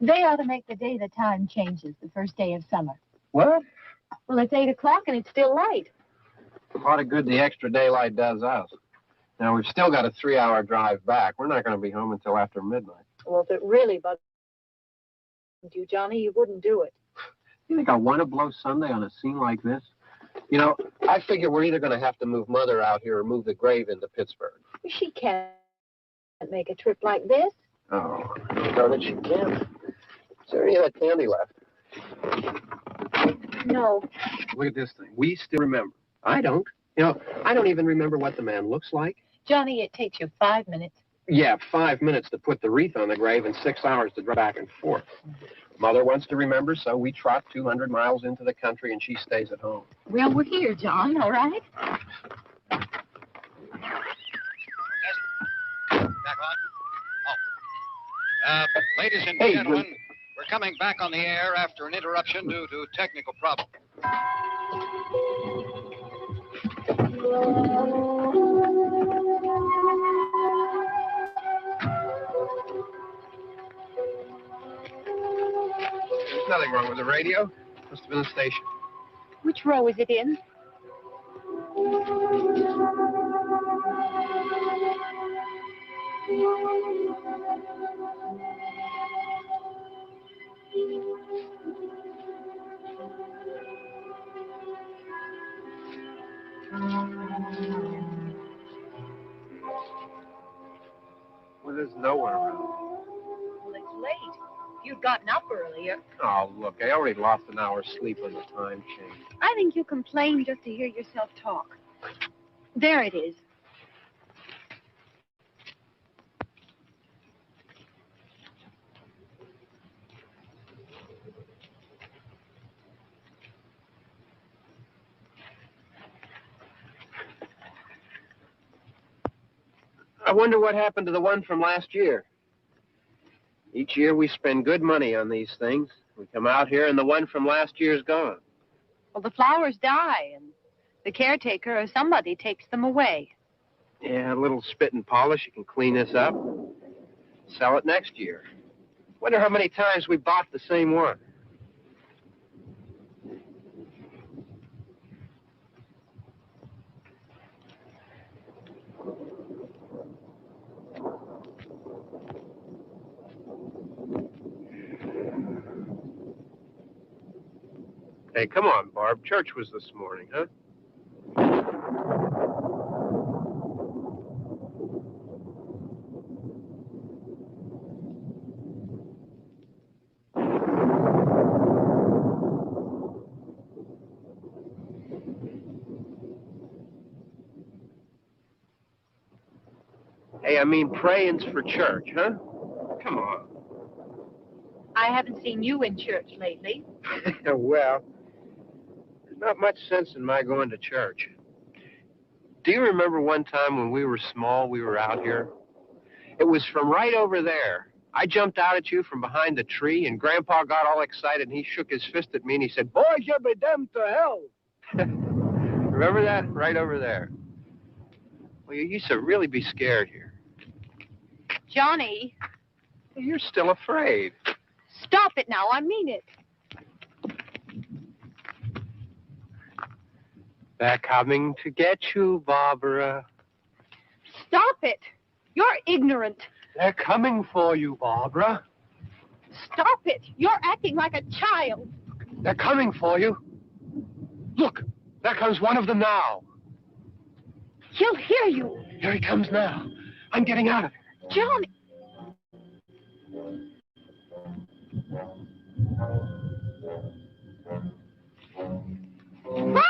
They ought to make the day the time changes, the first day of summer. What? Well, it's 8 o'clock and it's still light. A lot of good the extra daylight does us. Now, we've still got a 3-hour drive back. We're not going to be home until after midnight. Well, if it really bugged you, Johnny, you wouldn't do it. You think I want to blow Sunday on a scene like this? You know, I figure we're either going to have to move Mother out here or move the grave into Pittsburgh. She can't make a trip like this. Oh, darn it, she can't. Is there any of that candy left? No. Look at this thing. We still remember. I don't. You know, I don't even remember what the man looks like. Johnny, it takes you 5 minutes. Yeah, 5 minutes to put the wreath on the grave and 6 hours to drive back and forth. Mother wants to remember, so we trot 200 miles into the country and she stays at home. Well, we're here, John, all right? Back on? Oh. Ladies and gentlemen, we're coming back on the air after an interruption due to technical problems. There's nothing wrong with the radio. Must have been the station. Which row is it in? Well, there's no one around. Well, it's late. You'd gotten up earlier. Oh, look, I already lost an hour's sleep when the time changed. I think you complain just to hear yourself talk. There it is. I wonder what happened to the one from last year. Each year we spend good money on these things. We come out here and the one from last year's gone. Well, the flowers die, and the caretaker or somebody takes them away. Yeah, a little spit and polish. You can clean this up. Sell it next year. Wonder how many times we bought the same one. Hey, come on, Barb. Church was this morning, huh? Hey, I mean praying's for church, huh? Come on. I haven't seen you in church lately. Well, there's not much sense in my going to church. Do you remember one time when we were small, we were out here? It was from right over there. I jumped out at you from behind the tree, and Grandpa got all excited, and he shook his fist at me, and he said, "Boys, you'll be damned to hell." Remember that? Right over there. Well, you used to really be scared here. Johnny, You're still afraid. stop it now. I mean it. They're coming to get you, Barbara. Stop it. You're ignorant. They're coming for you, Barbara. Stop it. You're acting like a child. They're coming for you. Look, there comes one of them now. He'll hear you. Here he comes now. I'm getting out of here. Johnny. No!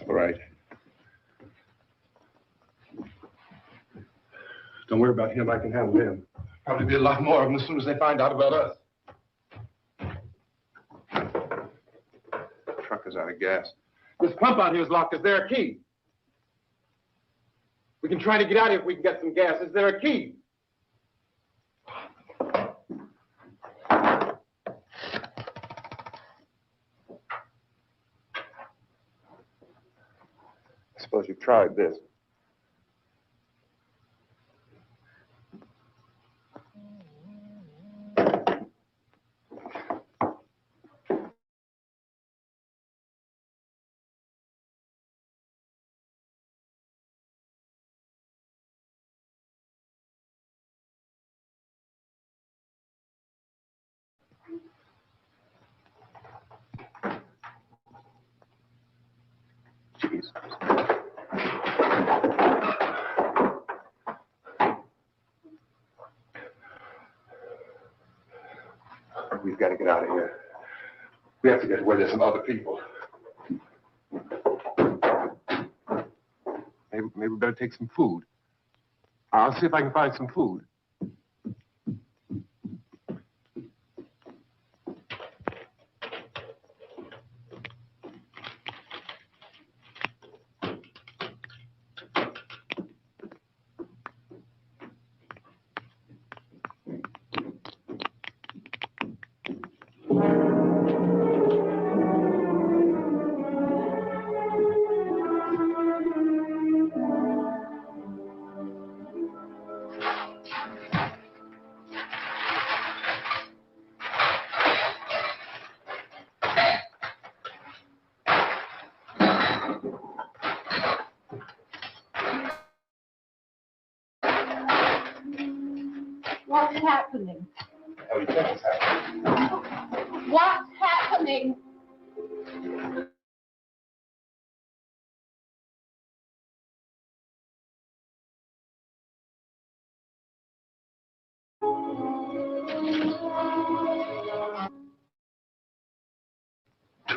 All right. Don't worry about him. I can handle him. Probably be a lot more of them as soon as they find out about us. The truck is out of gas. This pump out here is locked. Is there a key? We can try to get out here if we can get some gas. Is there a key? I suppose you've tried this. Jesus. We've got to get out of here. We have to get where there's some other people. Maybe we better take some food. I'll see if I can find some food. What's happening? What do you think is happening? What's happening?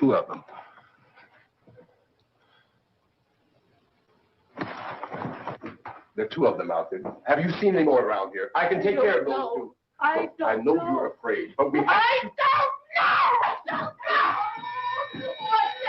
Two of them. There are two of them out there. Have you seen any more around here? I can take care of those two. I don't I know know. you're afraid, but we have I don't know! I don't know! What's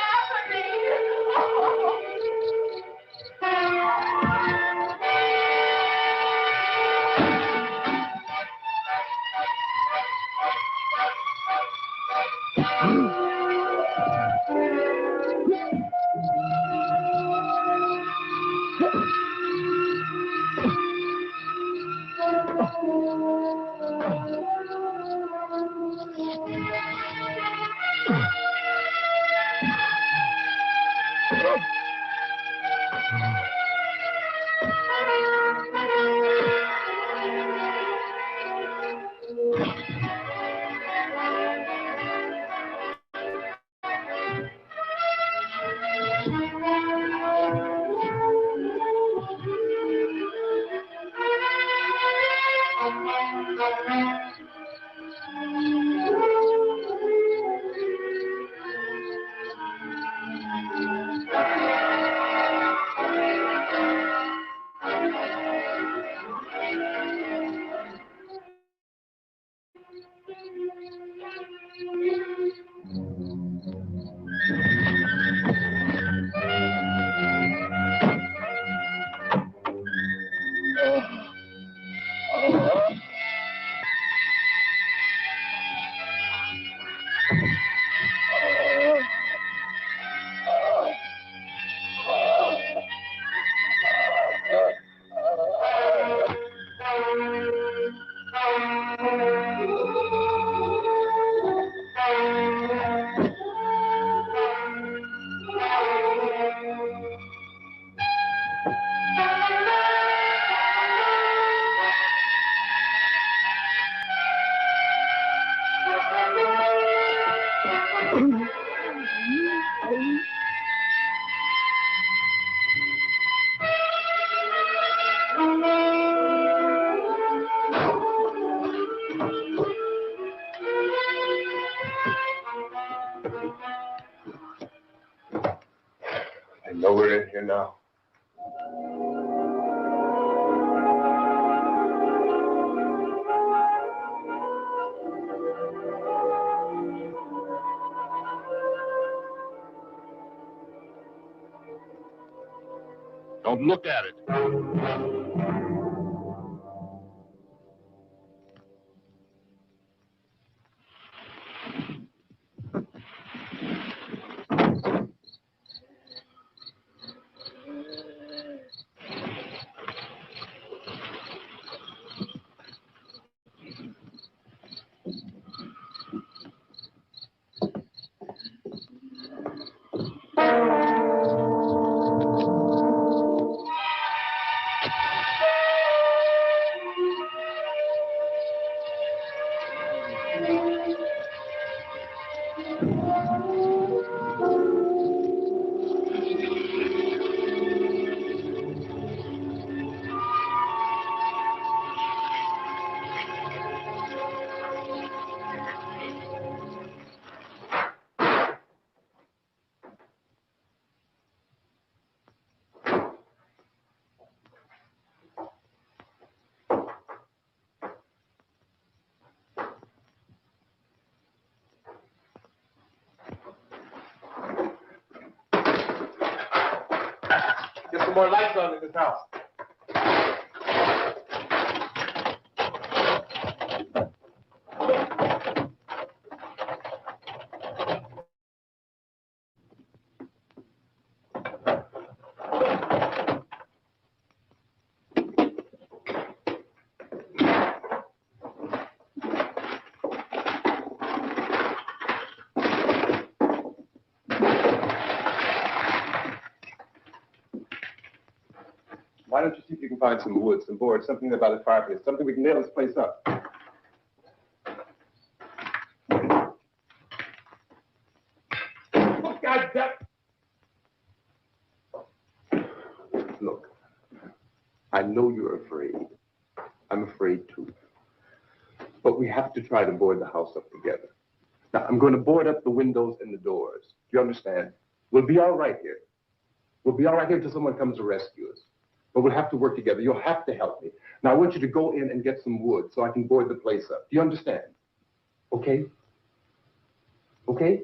I know we're in here now. Don't look at it. Get some more lights on in this house. Why don't you see if you can find some wood, some boards, something about the fireplace, something we can nail this place up? like that. Look, I know you're afraid. I'm afraid too. But we have to try to board the house up together. Now, I'm going to board up the windows and the doors. Do you understand? We'll be all right here. We'll be all right here until someone comes to rescue us. But we'll have to work together. You'll have to help me. Now, I want you to go in and get some wood so I can board the place up. Do you understand? Okay? Okay?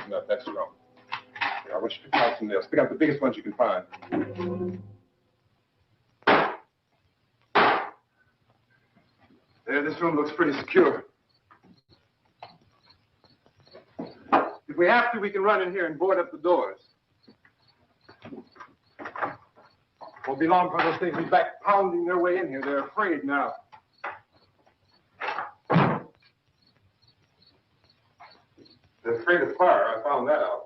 Not that strong. I want you to count some nails. Pick out the biggest ones you can find. There, this room looks pretty secure. If we have to, we can run in here and board up the doors. Won't be long for those things to be back pounding their way in here. They're afraid now. They're afraid of fire. I found that out.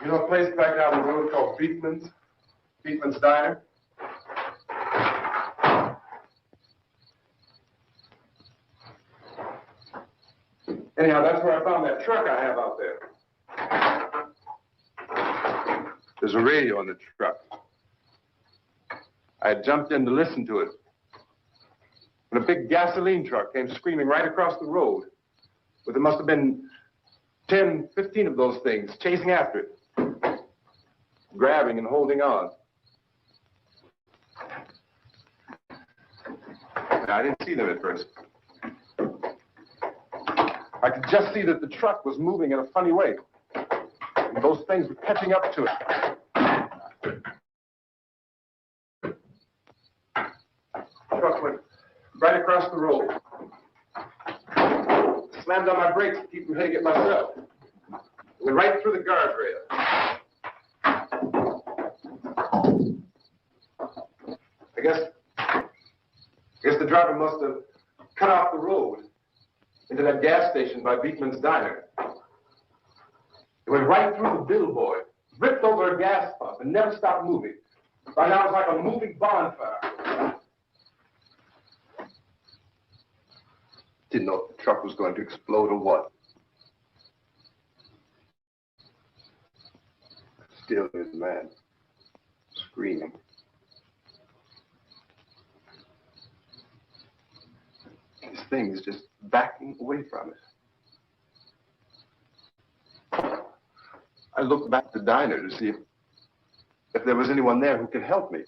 You know a place back down the road called Beekman's? Beekman's Diner? Anyhow, that's where I found that truck I have out there. There's a radio on the truck. I had jumped in to listen to it when a big gasoline truck came screaming right across the road. But there must have been 10, 15 of those things chasing after it, grabbing and holding on. I didn't see them at first. I could just see that the truck was moving in a funny way. And those things were catching up to it. The truck went right across the road. Slammed on my brakes to keep from hitting it myself. It went right through the guardrail. I guess the driver must have cut off the road. into that gas station by Beekman's Diner. It went right through the billboard, ripped over a gas pump, and never stopped moving. By now, it's like a moving bonfire. Didn't know if the truck was going to explode or what. Still is man, screaming. This thing is just backing away from it. I looked back at the diner to see if there was anyone there who could help me.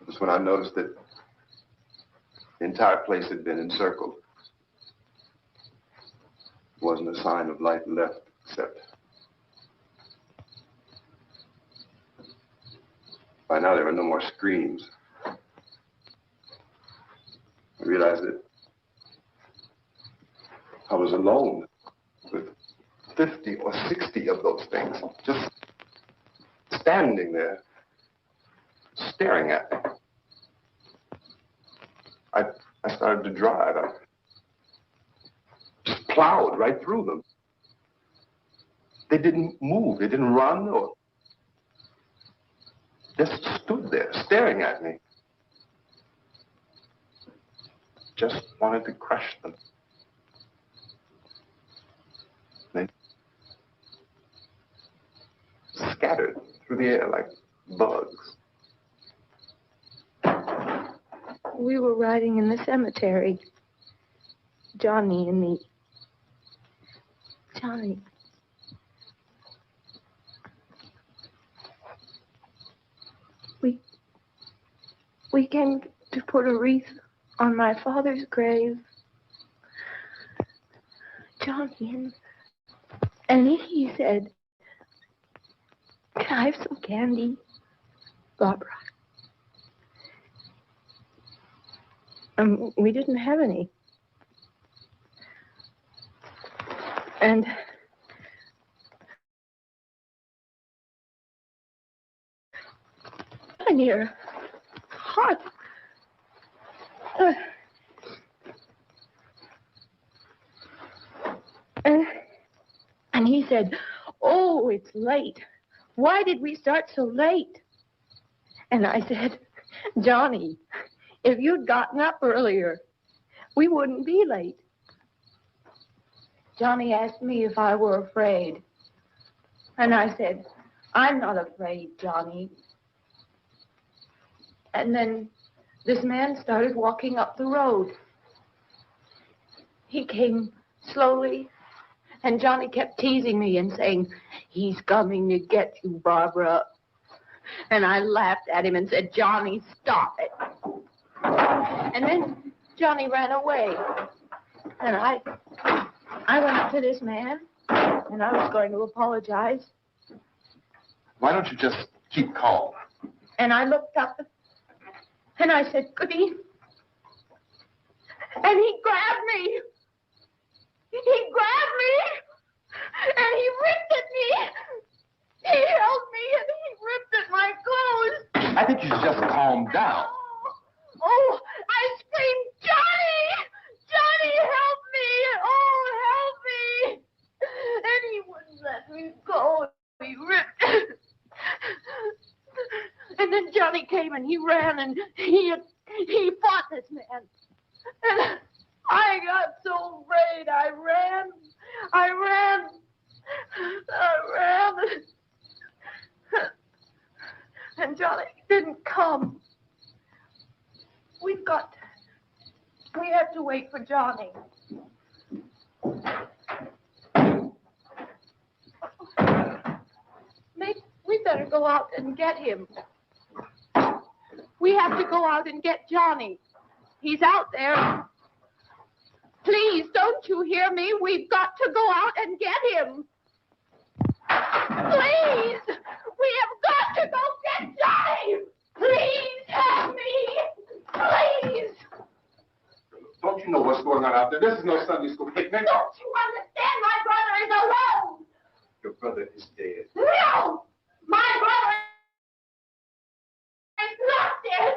It was when I noticed that the entire place had been encircled. There wasn't a sign of light left except by now there were no more screams. I realized that I was alone with 50 or 60 of those things, just standing there, staring at me. I started to drive. I just plowed right through them. They didn't move. They didn't run or just stood there staring at me. Just wanted to crush them. They scattered through the air like bugs. We were riding in the cemetery, Johnny and me. Johnny. We came to put a wreath on my father's grave. Johnny, and he said, "Can I have some candy, Barbara?" We didn't have any. And near hot. And he said, "Oh, it's late. Why did we start so late?" And I said, "Johnny, if you'd gotten up earlier, we wouldn't be late." Johnny asked me if I were afraid. And I said, "I'm not afraid, Johnny." And then this man started walking up the road. He came slowly, and Johnny kept teasing me and saying, "He's coming to get you, Barbara." And I laughed at him and said, "Johnny, stop it." And then Johnny ran away. And I went up to this man, and I was going to apologize. Why don't you just keep calm? And I looked up, and I said, "Goody." And he grabbed me. He grabbed me, and he ripped at me. He held me, and he ripped at my clothes. I think you should just calm down. Oh, I screamed, "Johnny! Johnny, help me! Oh, help me!" And he wouldn't let me go. He ripped. And then Johnny came and he ran and he fought this man. And I got so afraid. I ran. And Johnny didn't come. We have to wait for Johnny. We better go out and get him. We have to go out and get Johnny. He's out there. Please, don't you hear me? We've got to go out and get him. Please! We have got to go get Johnny! Please help me! Please! Don't you know what's going on out there? This is no Sunday school picnic. Don't you understand? My brother is alone! Your brother is dead. No! My brother is not dead!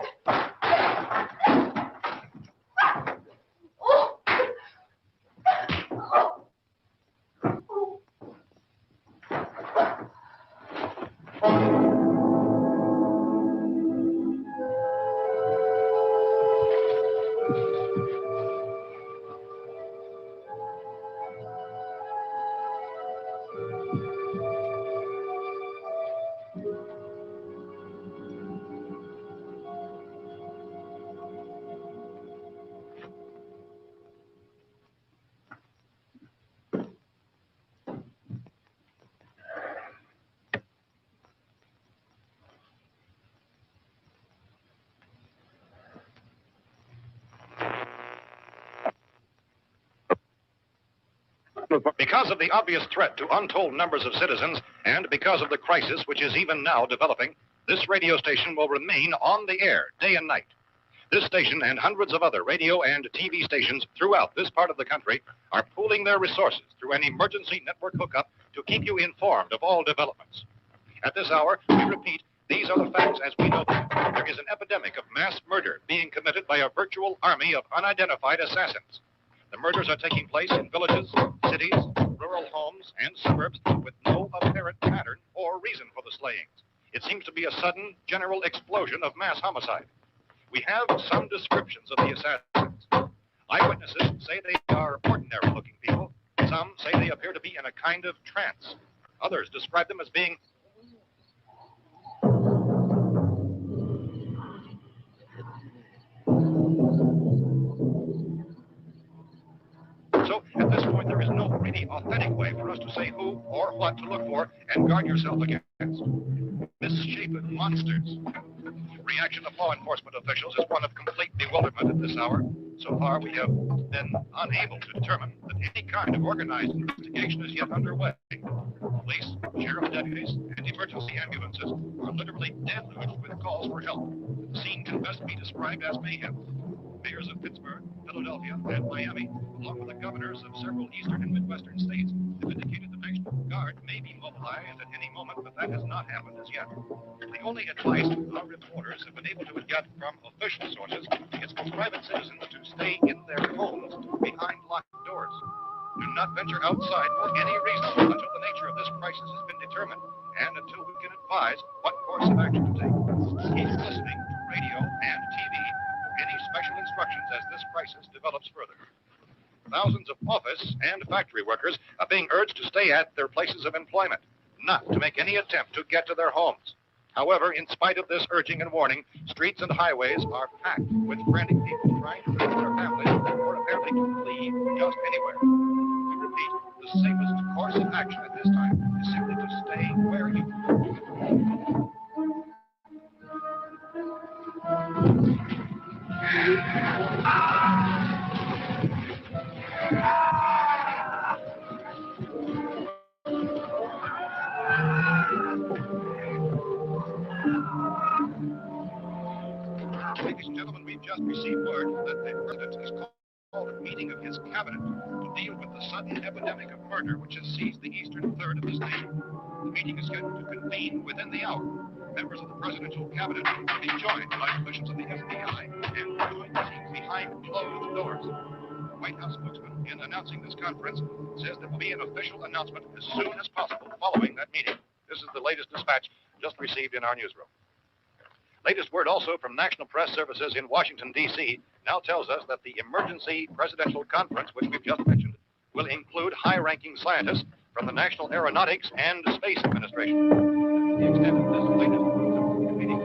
Because of the obvious threat to untold numbers of citizens, and because of the crisis which is even now developing, this radio station will remain on the air day and night. This station and hundreds of other radio and TV stations throughout this part of the country are pooling their resources through an emergency network hookup to keep you informed of all developments. At this hour, we repeat, these are the facts as we know them. There is an epidemic of mass murder being committed by a virtual army of unidentified assassins. The murders are taking place in villages, cities, rural homes, and suburbs with no apparent pattern or reason for the slayings. It seems to be a sudden, general explosion of mass homicide. We have some descriptions of the assassins. Eyewitnesses say they are ordinary-looking people. Some say they appear to be in a kind of trance. Others describe them as being So, at this point, there is no really authentic way for us to say who or what to look for and guard yourself against. Misshapen monsters. Reaction of law enforcement officials is one of complete bewilderment at this hour. So far, we have been unable to determine that any kind of organized investigation is yet underway. Police, sheriff deputies, and emergency ambulances are literally deluged with calls for help. The scene can best be described as mayhem. Mayors of Pittsburgh, Philadelphia, and Miami, along with the governors of several eastern and midwestern states, have indicated the National Guard may be mobilized at any moment, but that has not happened as yet. The only advice our reporters have been able to get from official sources is for private citizens to stay in their homes behind locked doors. Do not venture outside for any reason until the nature of this crisis has been determined and until we can advise what course of action to take. Keep listening to radio and TV for any special instructions as this crisis develops further. Thousands of office and factory workers are being urged to stay at their places of employment, not to make any attempt to get to their homes. However, in spite of this urging and warning, streets and highways are packed with frantic people trying to reach their families or apparently to flee just anywhere. We repeat, the safest course of action at this time is simply to stay where you Ladies and gentlemen, we've just received word that the president has called a meeting of his cabinet to deal with the sudden epidemic of murder which has seized the eastern third of this nation. The meeting is scheduled to convene within the hour. Members of the presidential cabinet will be joined by officials of the FBI and joint meetings behind closed doors. The White House spokesman, in announcing this conference, says there will be an official announcement as soon as possible following that meeting. This is the latest dispatch just received in our newsroom. Latest word also from National Press Services in Washington, D.C. now tells us that the emergency presidential conference, which we've just mentioned, will include high-ranking scientists from the National Aeronautics and Space Administration. The extent of this latest meeting,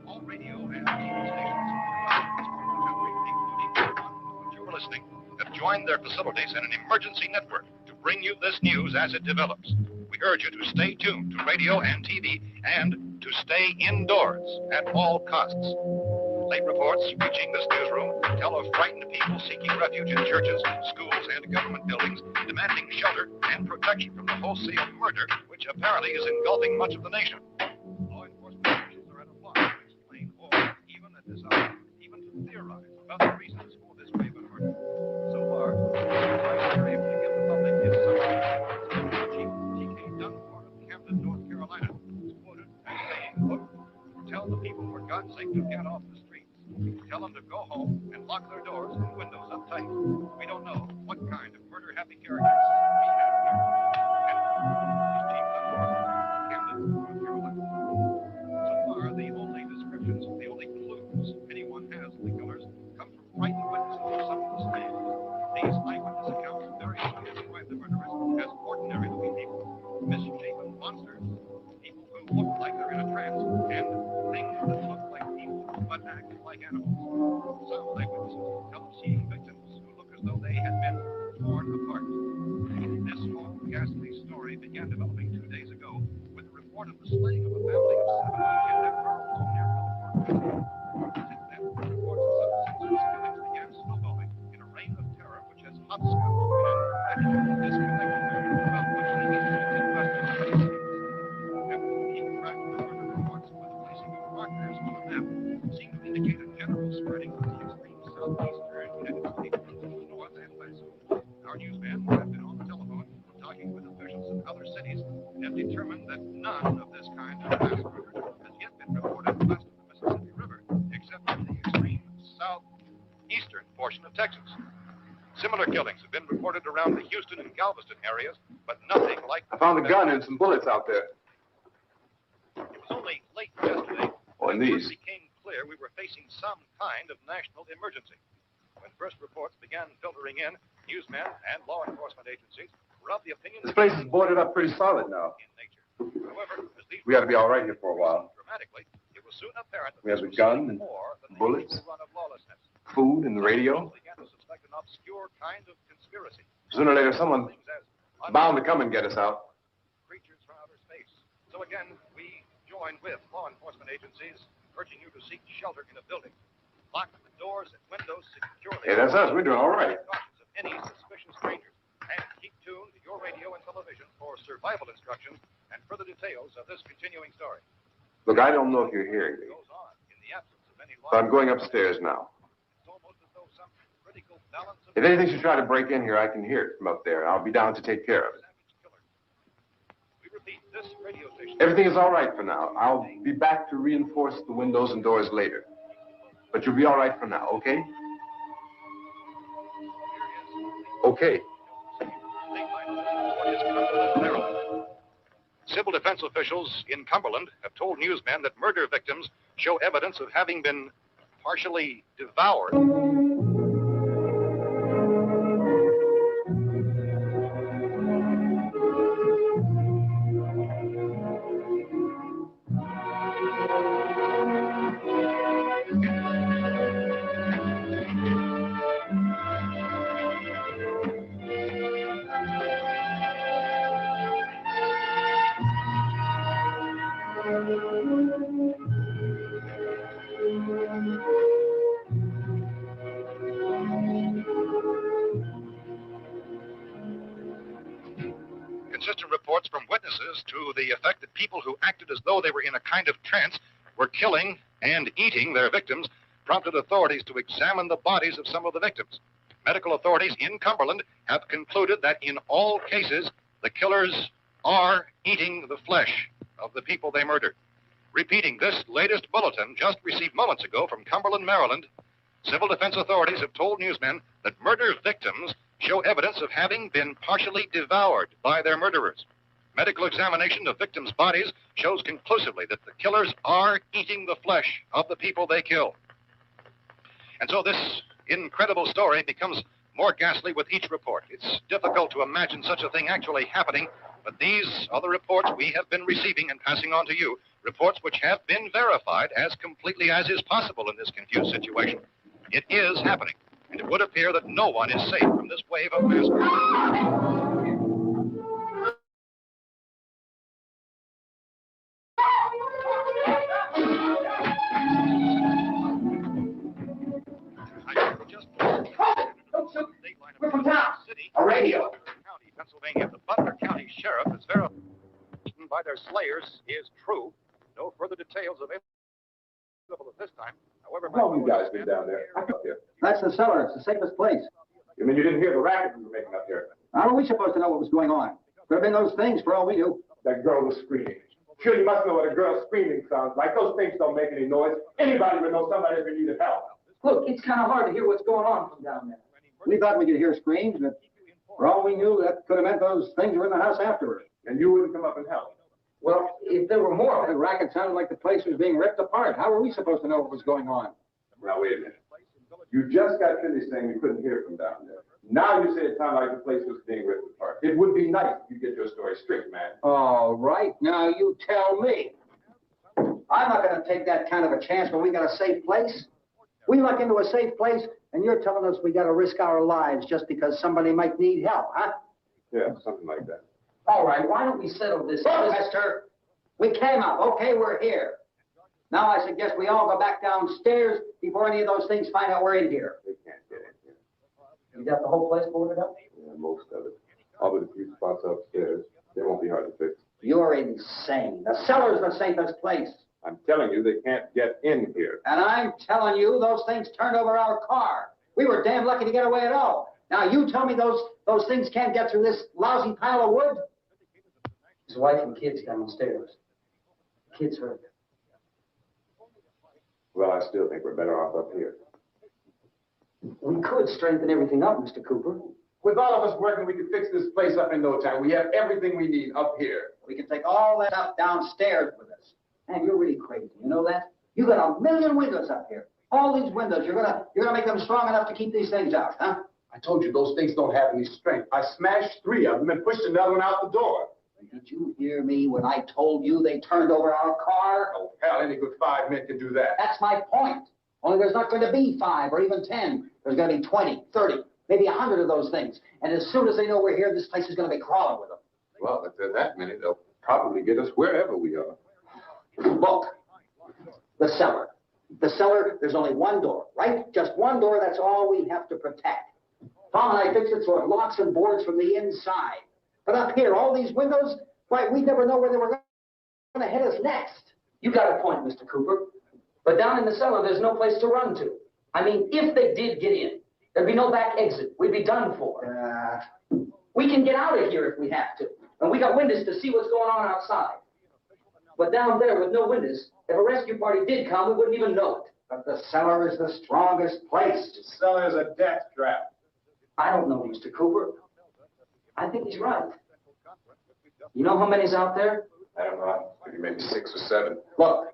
all radio and TV stations including you are listening, have joined their facilities in an emergency network to bring you this news as it develops. We urge you to stay tuned to radio and TV and to stay indoors at all costs. Late reports reaching this newsroom tell of frightened people seeking refuge in churches, schools, and government buildings, demanding shelter and protection from the wholesale murder which apparently is engulfing much of the nation. Law enforcement officials are at a loss to explain or, even at this hour, even to theorize about the reasons for this wave of murder. So far, the advice we're able to give the public is some. Chief T.K. Dunmore of Camden, North Carolina, is quoted as saying, quote, "Tell the people for God's sake to get off the streets. Tell them to go home and lock their doors and windows up tight. We don't know what kind of murder-happy characters we have here." And Chief misshapen monsters, people who look like they're in a trance, and things that look like people but act like animals. Some eyewitnesses tell of seeing victims who look as though they had been torn apart. This whole ghastly story began developing 2 days ago with the report of the slaying of a family of 7 in their Carlton near California. Since then, reports of substance killings began snowballing in a reign of terror which has hopscotched and disconnected about which the incident in Western States. Efforts to keep track of the murder reports with the placing of markers on the map seem to indicate a general spreading of the extreme southeastern United States into the north and west. Our newsman had been on the telephone talking with officials in other cities and determined that none of this kind of mass murder has yet been reported west of the Mississippi River, except in the extreme southeastern portion of Texas. Similar killings have been reported around the Houston and Galveston areas, but nothing like... I found a gun and some bullets out there. It was only late yesterday when it these became clear we were facing some kind of national emergency. When first reports began filtering in, newsmen and law enforcement agencies were of the opinion This place is boarded up pretty solid now. in nature. However, as these We ought to be all right here for a while. dramatically, it was soon apparent that We have this a was gun and more than the bullets. usual run of lawlessness. Food and the radio. Began to suspect an obscure kind of conspiracy. Sooner or later, someone Things as bound to come and get us out. creatures from outer space. So again, we join with law enforcement agencies, urging you to seek shelter in a building. Lock the doors and windows securely. Hey, that's us. We're doing all right. Cautious of any suspicious strangers. And keep tuned to your radio and television for survival instructions and further details of this continuing story. Look, I don't know if you're hearing me, Goes on in the absence of any law. but I'm going upstairs now. It's almost as though some critical balance of If anything should try to break in here, I can hear it from up there. I'll be down to take care of it. savage killer. We repeat, this radio station. Everything is all right for now. I'll be back to reinforce the windows and doors later. But you'll be all right for now, okay? Okay. Civil defense officials in Cumberland have told newsmen that murder victims show evidence of having been partially devoured. Consistent reports from witnesses to the effect that people who acted as though they were in a kind of trance were killing and eating their victims prompted authorities to examine the bodies of some of the victims. Medical authorities in Cumberland have concluded that in all cases, the killers are eating the flesh of the people they murdered. Repeating this latest bulletin just received moments ago from Cumberland, Maryland, civil defense authorities have told newsmen that murder victims show evidence of having been partially devoured by their murderers. Medical examination of victims' bodies shows conclusively that the killers are eating the flesh of the people they kill. And so this incredible story becomes more ghastly with each report. It's difficult to imagine such a thing actually happening, but these are the reports we have been receiving and passing on to you, reports which have been verified as completely as is possible in this confused situation. It is happening, and it would appear that no one is safe from this wave of mass murder. We're from town. A radio. County, Pennsylvania. The Butler County Sheriff has verified by their slayers is true. No further details available at this time. However, How long you guys been down there? I'm up here. That's the cellar. It's the safest place. You mean you didn't hear the racket we were making up here? How are we supposed to know what was going on? Could have been those things for all we knew. That girl was screaming. Sure, you must know what a girl screaming sounds like. Those things don't make any noise. Anybody would know somebody ever needed help. Look, it's kind of hard to hear what's going on from down there. We thought we could hear screams, but for all we knew, that could have meant those things were in the house afterwards. And you wouldn't come up and help. Well, if there were more, the racket sounded like the place was being ripped apart. How were we supposed to know what was going on? Now, wait a minute. You just got finished saying you couldn't hear from down there. Now you say it sounded like the place was being ripped apart. It would be nice if you get your story straight, man. All right, now you tell me. I'm not going to take that kind of a chance when we got a safe place. We luck into a safe place, and you're telling us we got to risk our lives just because somebody might need help, huh? Yeah, something like that. All right, why don't we settle this? Look, mister, we came out. Okay, we're here. Now I suggest we all go back downstairs before any of those things find out we're in here. They can't get in here. You got the whole place boarded up? Yeah, most of it. All but a few spots upstairs. They won't be hard to fix. You're insane. The cellar's the safest place. I'm telling you, they can't get in here. And I'm telling you, those things turned over our car. We were damn lucky to get away at all. Now you tell me those things can't get through this lousy pile of wood? His wife and kids downstairs. Kids hurt. Well, I still think we're better off up here. We could strengthen everything up, Mr. Cooper. With all of us working, we could fix this place up in no time. We have everything we need up here. We can take all that stuff downstairs with us. Man, you're really crazy. You know that? You got 1,000,000 windows up here. All these windows, you're gonna make them strong enough to keep these things out, huh? I told you those things don't have any strength. I smashed 3 of them and pushed another one out the door. Did you hear me when I told you they turned over our car? Oh, hell, any good 5 men can do that. That's my point. Only there's not going to be 5 or even 10. There's going to be 20, 30, maybe 100 of those things. And as soon as they know we're here, this place is going to be crawling with them. Well, if there are that many, they'll probably get us wherever we are. Look, the cellar. The cellar, there's only one door, right? Just one door, that's all we have to protect. Tom and I fixed it so it locks and boards from the inside. But up here, all these windows, why, we never know where they were going to hit us next. You got a point, Mr. Cooper. But down in the cellar, there's no place to run to. I mean, if they did get in, there'd be no back exit. We'd be done for. We can get out of here if we have to. And we got windows to see what's going on outside. But down there with no windows, if a rescue party did come, we wouldn't even know it. But the cellar is the strongest place. The cellar is a death trap. I don't know, Mr. Cooper. I think he's right. You know how many's out there? I don't know. Maybe 6 or 7. Look,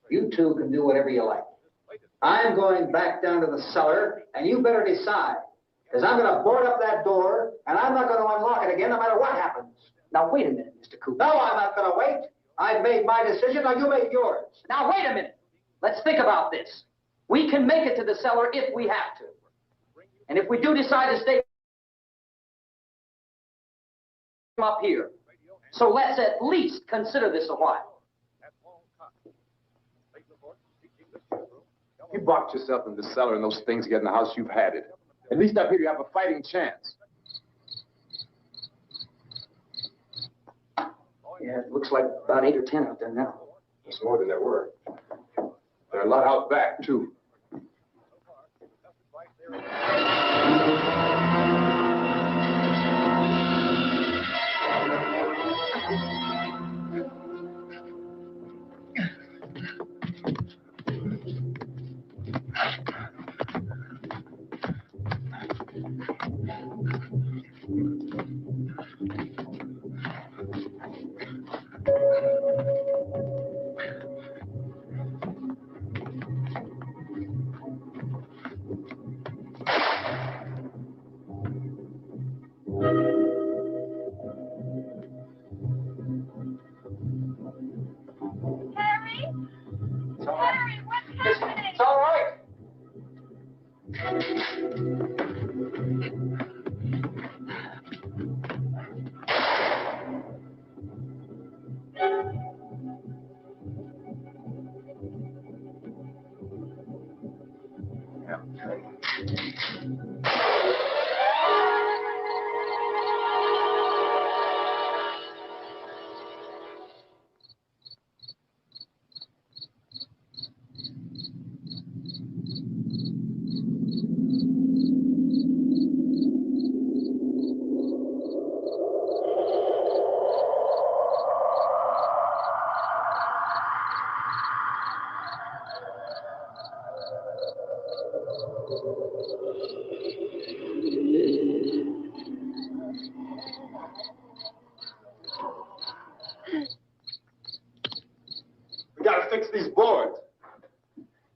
you two can do whatever you like. I'm going back down to the cellar, and you better decide. Because I'm going to board up that door, and I'm not going to unlock it again no matter what happens. Now, wait a minute, Mr. Cooper. No, I'm not going to wait. I've made my decision, now you make yours. Now, wait a minute. Let's think about this. We can make it to the cellar if we have to. And if we do decide to stay up here, so let's at least consider this a while. You boxed yourself in the cellar and those things get in the house, you've had it. At least up here you have a fighting chance. Yeah, it looks like about 8 or 10 out there now. It's more than there were. There are a lot out back, too. Fix these boards.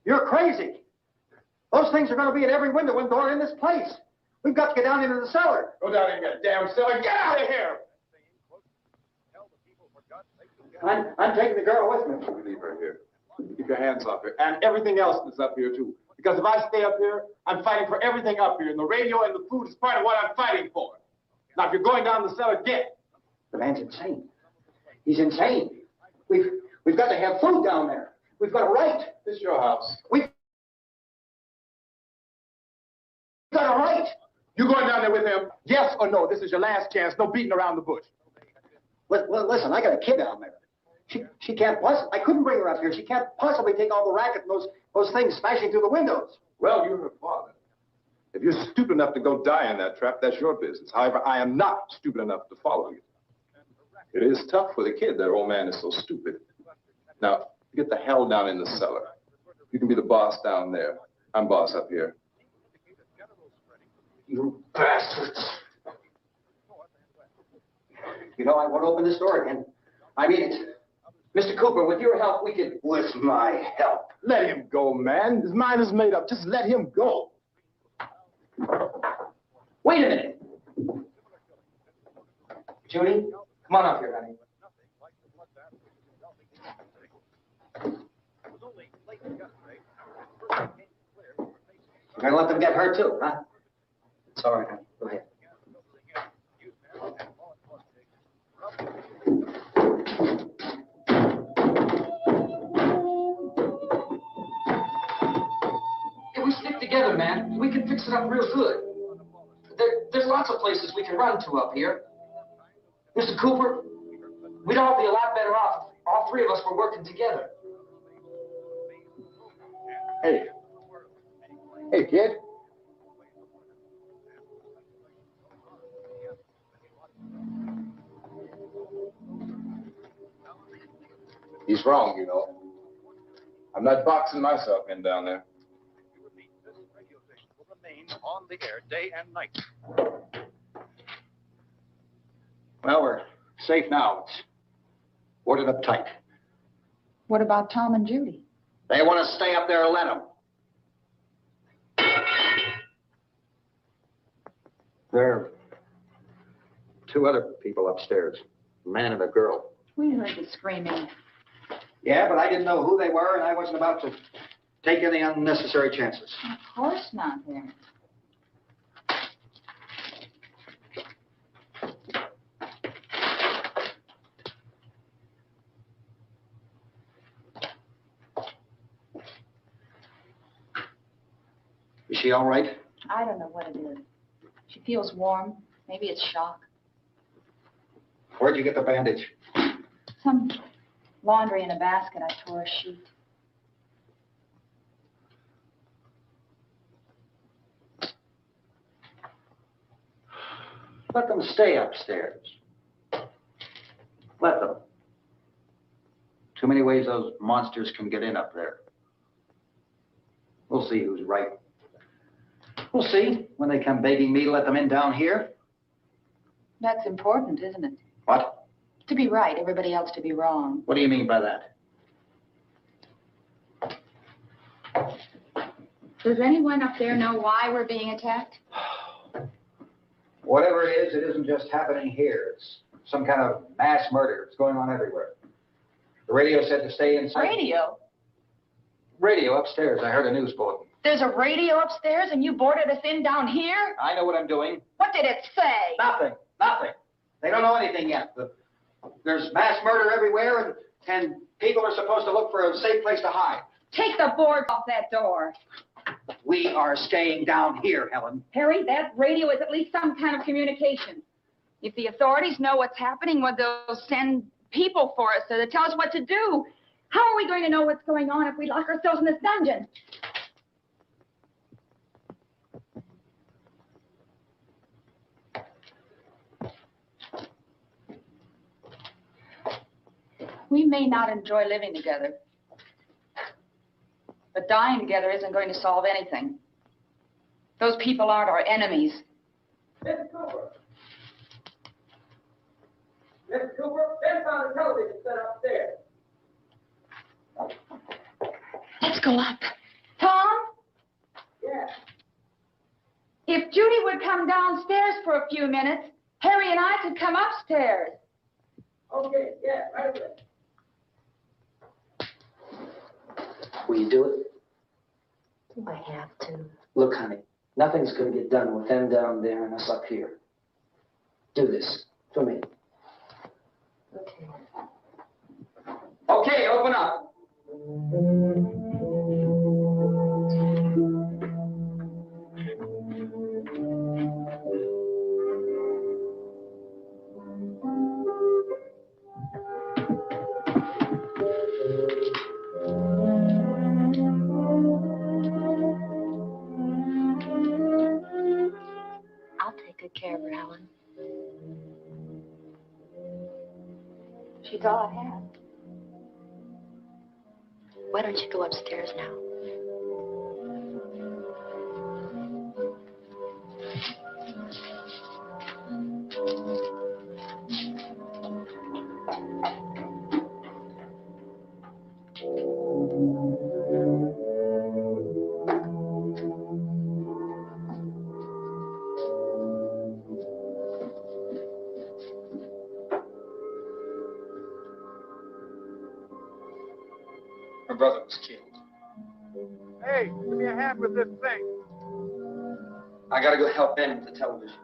You're crazy. Those things are going to be at every window and door in this place. We've got to get down into the cellar. Go down in that damn cellar. Get out of here! I'm taking the girl with me. You leave her here. Keep your hands off her. And everything else that's up here, too. Because if I stay up here, I'm fighting for everything up here. And the radio and the food is part of what I'm fighting for. Now, if you're going down the cellar, get. The man's insane. He's insane. We've got to have food down there. We've got a right. This is your house. We've got a right. You going down there with him? Yes or no? This is your last chance. No beating around the bush. Well, listen, I got a kid down there. She can't possibly, I couldn't bring her up here. She can't possibly take all the racket and those things smashing through the windows. Well, you're her father. If you're stupid enough to go die in that trap, that's your business. However, I am not stupid enough to follow you. It is tough for the kid. That old man is so stupid. Now, get the hell down in the cellar. You can be the boss down there. I'm boss up here. You bastards. You know, I won't open this door again. I mean it. Mr. Cooper, with your help, we can... With my help? Let him go, man. His mind is made up. Just let him go. Wait a minute. Judy, come on up here, honey. You're gonna let them get hurt too, huh? It's all right, honey. Go ahead. If we stick together, man, we can fix it up real good. There's lots of places we can run to up here. Mr. Cooper, we'd all be a lot better off if all three of us were working together. Hey. Hey, kid. He's wrong, you know. I'm not boxing myself in down there. This radio station will remain on the air day and night. Well, we're safe now. It's boarded up tight. What about Tom and Judy? They want to stay up there, let them. There are two other people upstairs, a man and a girl. We heard the screaming. Yeah, but I didn't know who they were, and I wasn't about to take any unnecessary chances. Of course not, Harry. Is she all right? I don't know what it is. She feels warm. Maybe it's shock. Where'd you get the bandage? Some laundry in a basket. I tore a sheet. Let them stay upstairs. Let them. Too many ways those monsters can get in up there. We'll see who's right. We'll see when they come begging me to let them in down here. That's important, isn't it? What? To be right, everybody else to be wrong. What do you mean by that? Does anyone up there know why we're being attacked? Whatever it isn't just happening here. It's some kind of mass murder. It's going on everywhere. The radio said to stay inside. Radio? Radio upstairs. I heard a news bulletin. There's a radio upstairs and you boarded us in down here? I know what I'm doing. What did it say? Nothing. Nothing. They don't know anything yet. There's mass murder everywhere, and people are supposed to look for a safe place to hide. Take the boards off that door. We are staying down here, Helen. Harry, that radio is at least some kind of communication. If the authorities know what's happening, well, they'll send people for us to tell us what to do. How are we going to know what's going on if we lock ourselves in this dungeon? We may not enjoy living together, but dying together isn't going to solve anything. Those people aren't our enemies. Mr. Cooper. Mr. Cooper, Ben found a television set upstairs. Let's go up. Tom? Yeah. If Judy would would come downstairs for a few minutes, Harry and I could come upstairs. Okay, yeah, right away. Will you do it? Do I have to? Look, honey, nothing's going to get done with them down there and us up here. Do this for me. Okay. Okay, open up. I'll take good care of her, Helen. She's all I have. Why don't you go upstairs now? Her brother was killed. Hey, give me a hand with this thing. I gotta go help Ben with the television.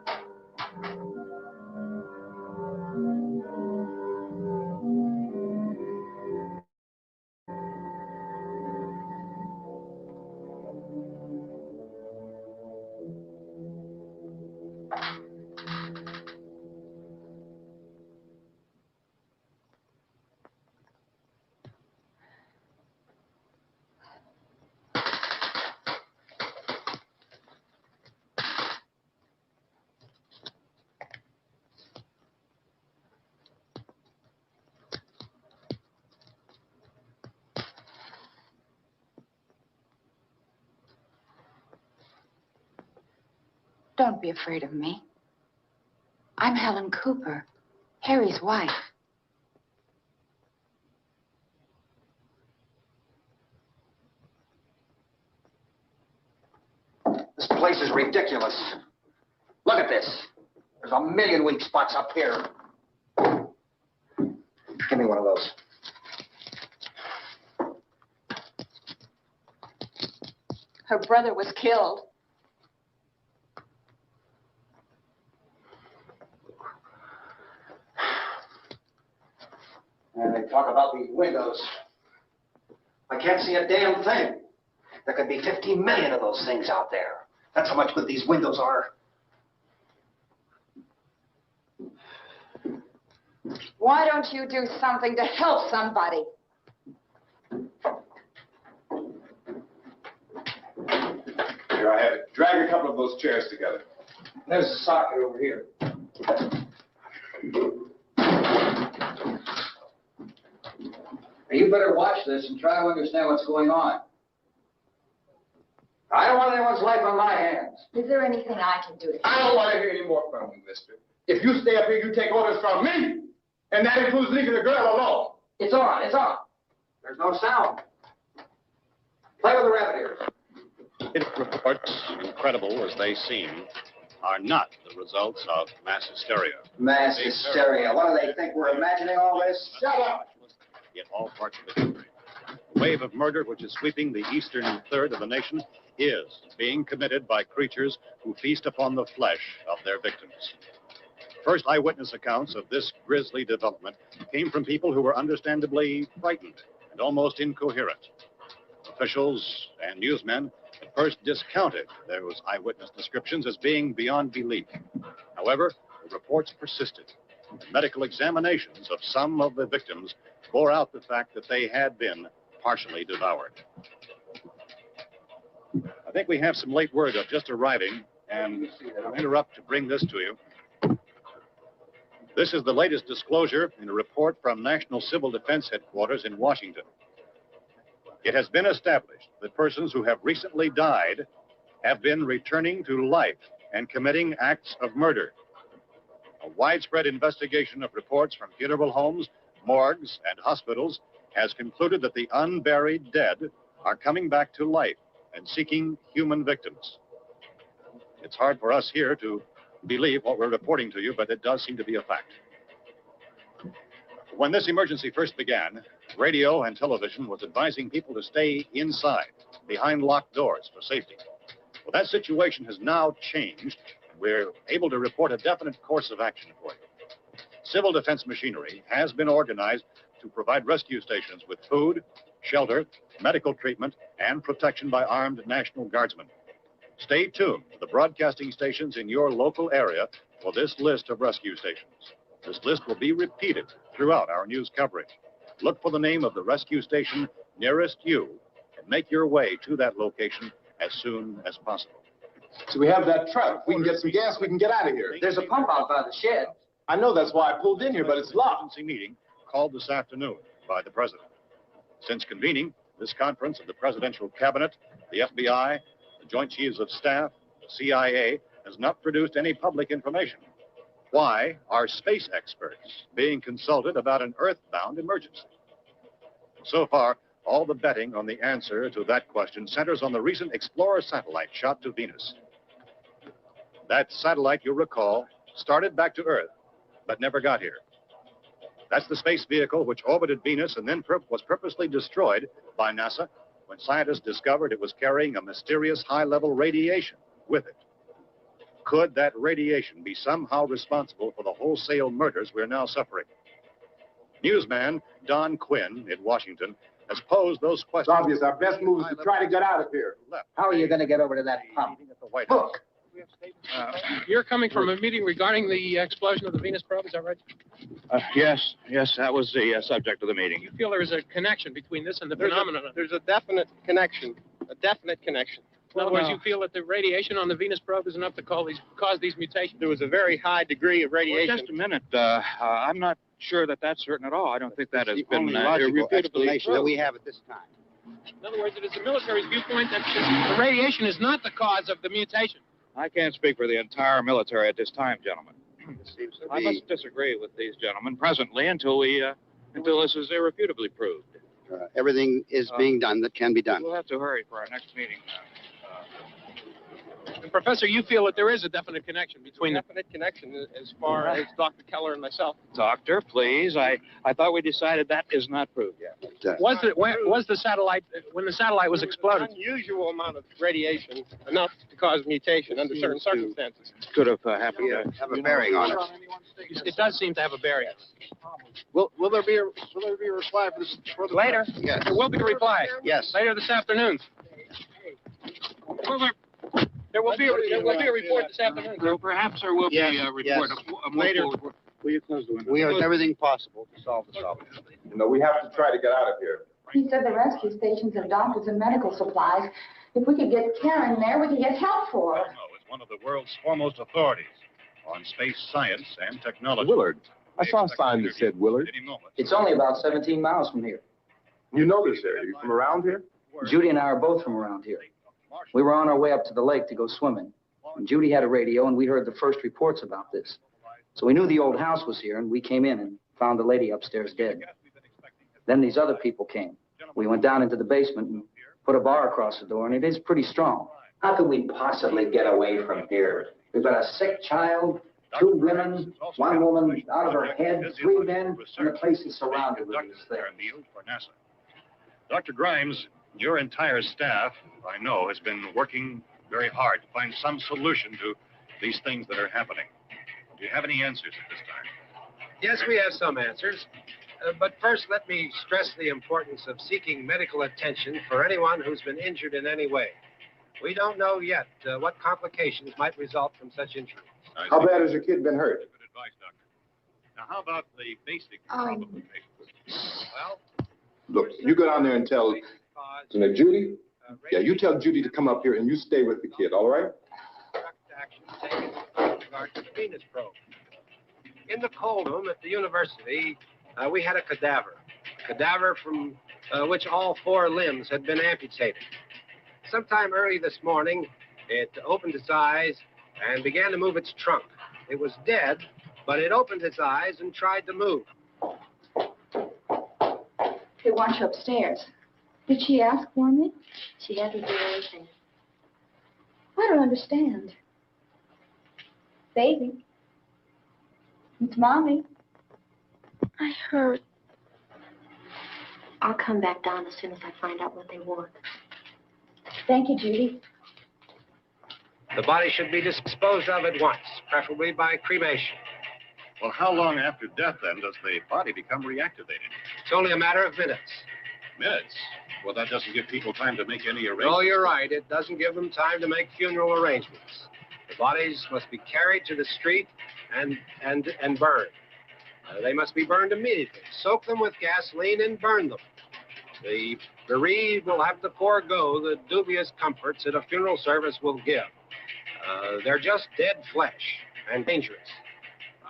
Don't be afraid of me. I'm Helen Cooper, Harry's wife. This place is ridiculous. Look at this. There's a million weak spots up here. Give me one of those. Her brother was killed. And they talk about these windows. I can't see a damn thing. There could be 15 million of those things out there. That's how much good these windows are. Why don't you do something to help somebody? Here, I have it. Drag a couple of those chairs together. There's a socket over here. You better watch this and try to understand what's going on. I don't want anyone's life on my hands. Is there anything I can do to I don't want to hear any more from you, mister. If you stay up here, you take orders from me. And that includes leaving the girl alone. It's on, it's on. There's no sound. Play with the rabbit ears. Reports, incredible as they seem, are not the results of mass hysteria. Mass hysteria. What do they think? We're imagining all this? Shut up. Yet all parts of the country. The wave of murder which is sweeping the eastern third of the nation is being committed by creatures who feast upon the flesh of their victims. First eyewitness accounts of this grisly development came from people who were understandably frightened and almost incoherent. Officials and newsmen at first discounted those eyewitness descriptions as being beyond belief. However, the reports persisted. Medical examinations of some of the victims bore out the fact that they had been partially devoured. I think we have some late word of just arriving, and I'll interrupt to bring this to you. This is the latest disclosure in a report from National Civil Defense Headquarters in Washington. It has been established that persons who have recently died have been returning to life and committing acts of murder. A widespread investigation of reports from funeral homes, morgues, and hospitals has concluded that the unburied dead are coming back to life and seeking human victims. It's hard for us here to believe what we're reporting to you, but it does seem to be a fact. When this emergency first began, radio and television was advising people to stay inside, behind locked doors for safety. Well, that situation has now changed. We're able to report a definite course of action for you. Civil defense machinery has been organized to provide rescue stations with food, shelter, medical treatment, and protection by armed National Guardsmen. Stay tuned to the broadcasting stations in your local area for this list of rescue stations. This list will be repeated throughout our news coverage. Look for the name of the rescue station nearest you and make your way to that location as soon as possible. So we have that truck. We can get some gas, we can get out of here. There's a pump out by the shed. I know, that's why I pulled in here, but it's locked. Emergency meeting called this afternoon by the President. Since convening this conference of the Presidential Cabinet, the FBI, the Joint Chiefs of Staff, the CIA has not produced any public information. Why are space experts being consulted about an Earth-bound emergency? So far, all the betting on the answer to that question centers on the recent Explorer satellite shot to Venus. That satellite, you'll recall, started back to Earth, but never got here. That's the space vehicle which orbited Venus and then was purposely destroyed by NASA when scientists discovered it was carrying a mysterious high-level radiation with it. Could that radiation be somehow responsible for the wholesale murders we're now suffering? Newsman Don Quinn in Washington has posed those questions. It's obvious our best move is to try to get out of here. How are you going to get over to that pump? At the White House. Look, You're coming from a meeting regarding the explosion of the Venus probe, is that right? Yes, that was the subject of the meeting. You feel there is a connection between this and the phenomenon? There's a definite connection. In other words, you feel that the radiation on the Venus probe is enough to cause these mutations? There was a very high degree of Well, radiation. just a minute. I'm not sure that that's certain at all. I don't think that has been logical irrefutably explanation that proved. we have at this time. In other words, it is the military's viewpoint that the radiation is not the cause of the mutation. I can't speak for the entire military at this time, gentlemen. Seems to I must disagree with these gentlemen presently until this is irrefutably proved. Everything is being done that can be done. We'll have to hurry for our next meeting. And Professor, you feel that there is a definite connection between them? Definite connection as far as Dr. Keller and myself. Doctor, please. I thought we decided that is not proved yet. Was the satellite, when the satellite was exploded? Unusual amount of radiation, enough to cause mutation under certain circumstances. Could have happened. Have a bearing on it. It does seem to have a bearing. Will there be a reply for this? Later? Yes. There will be a reply. Yes. Later this afternoon. There will be a report this afternoon. Perhaps there will be a report. Yes. Later. Will you close the window? We are everything possible to solve the problem. No, we have to try to get out of here. He said the rescue stations have doctors and medical supplies. If we could get Karen there, we could get help for her. Cosmo is one of the world's foremost authorities on space science and technology. Willard. I saw a sign that said Willard. Any moment. It's only about 17 miles from here. You know this area. You from around here? Judy and I are both from around here. We were on our way up to the lake to go swimming. And Judy had a radio, and we heard the first reports about this. So we knew the old house was here, and we came in and found the lady upstairs dead. Then these other people came. We went down into the basement and put a bar across the door, and it is pretty strong. how could we possibly get away from here? We've got a sick child, 2 women, 1 woman out of her head, 3 men, and the place is surrounded with these things. Dr. Grimes, your entire staff, I know, has been working very hard to find some solution to these things that are happening. Do you have any answers at this time? Yes, we have some answers. But first, let me stress the importance of seeking medical attention for anyone who's been injured in any way. We don't know yet what complications might result from such injury. How bad has your kid been hurt? Good advice, Doctor. Now, how about the basic problem of patients? Well, Look, you go down there and tell Judy. Yeah, you tell Judy to come up here and you stay with the kid, all right? Action taken with regard to the Venus probe. In the cold room at the university, we had a cadaver from which all 4 limbs had been amputated. Sometime early this morning, it opened its eyes and began to move its trunk. It was dead, but it opened its eyes and tried to move. They want you upstairs. Did she ask for me? She had to do everything. I don't understand. baby. It's Mommy. I heard. I'll come back down as soon as I find out what they want. Thank you, Judy. The body should be disposed of at once, preferably by cremation. Well, how long after death, then, does the body become reactivated? It's only a matter of minutes. Minutes? Well, that doesn't give people time to make any arrangements. No, you're right. It doesn't give them time to make funeral arrangements. The bodies must be carried to the street and burned. They must be burned immediately. Soak them with gasoline and burn them. The bereaved will have to forego the dubious comforts that a funeral service will give. They're just dead flesh and dangerous.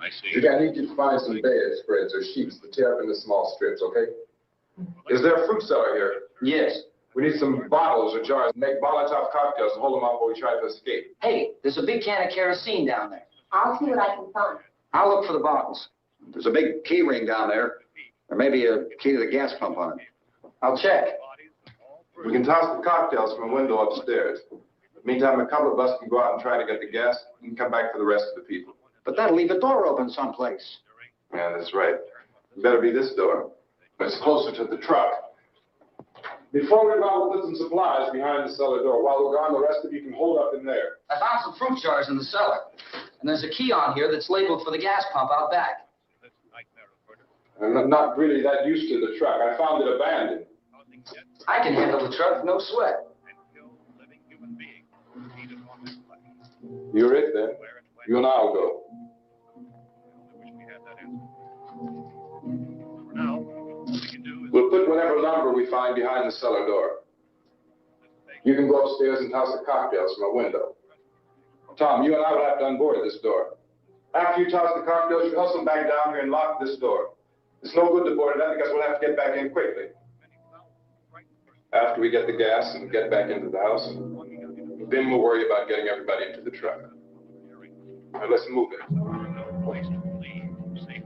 I see. Judy, I need you to find some bedspreads or sheets to tear up into small strips, okay? Is there a fruit cellar here? Yes. We need some bottles or jars. Make Molotov cocktails and hold them out while we try to escape. Hey, there's a big can of kerosene down there. I'll see what I can find. I'll look for the bottles. There's a big key ring down there. There may be a key to the gas pump on it. I'll check. We can toss the cocktails from a window upstairs. Meantime, a couple of us can go out and try to get the gas and come back for the rest of the people. But that'll leave a door open someplace. Yeah, that's right. It better be this door. It's closer to the truck. Before we go, we'll put some supplies behind the cellar door. While we're gone, the rest of you can hold up in there. I found some fruit jars in the cellar. And there's a key on here that's labeled for the gas pump out back. I'm not really that used to the truck. I found it abandoned. I can handle the truck, no sweat. You're it, then. You and I'll go. We'll put whatever lumber we find behind the cellar door. You can go upstairs and toss the cocktails from a window. Tom, you and I will have to unboard this door. After you toss the cocktails, you hustle back down here and lock this door. It's no good to board it up because we'll have to get back in quickly. After we get the gas and get back into the house, then we'll worry about getting everybody into the truck. Now let's move it. No place to leave safely,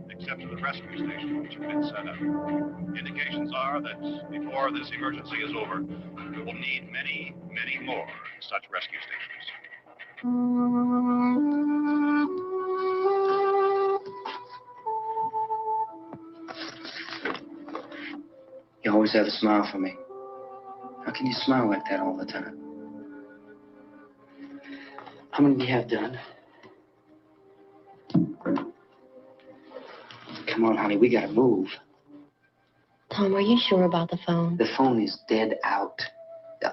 except to the rescue stations which have been set up. Indications are that before this emergency is over, we will need many, many more such rescue stations. You always have a smile for me. How can you smile like that all the time? How many do you have done? Come on, honey, we gotta move. Tom, are you sure about the phone? The phone is dead out.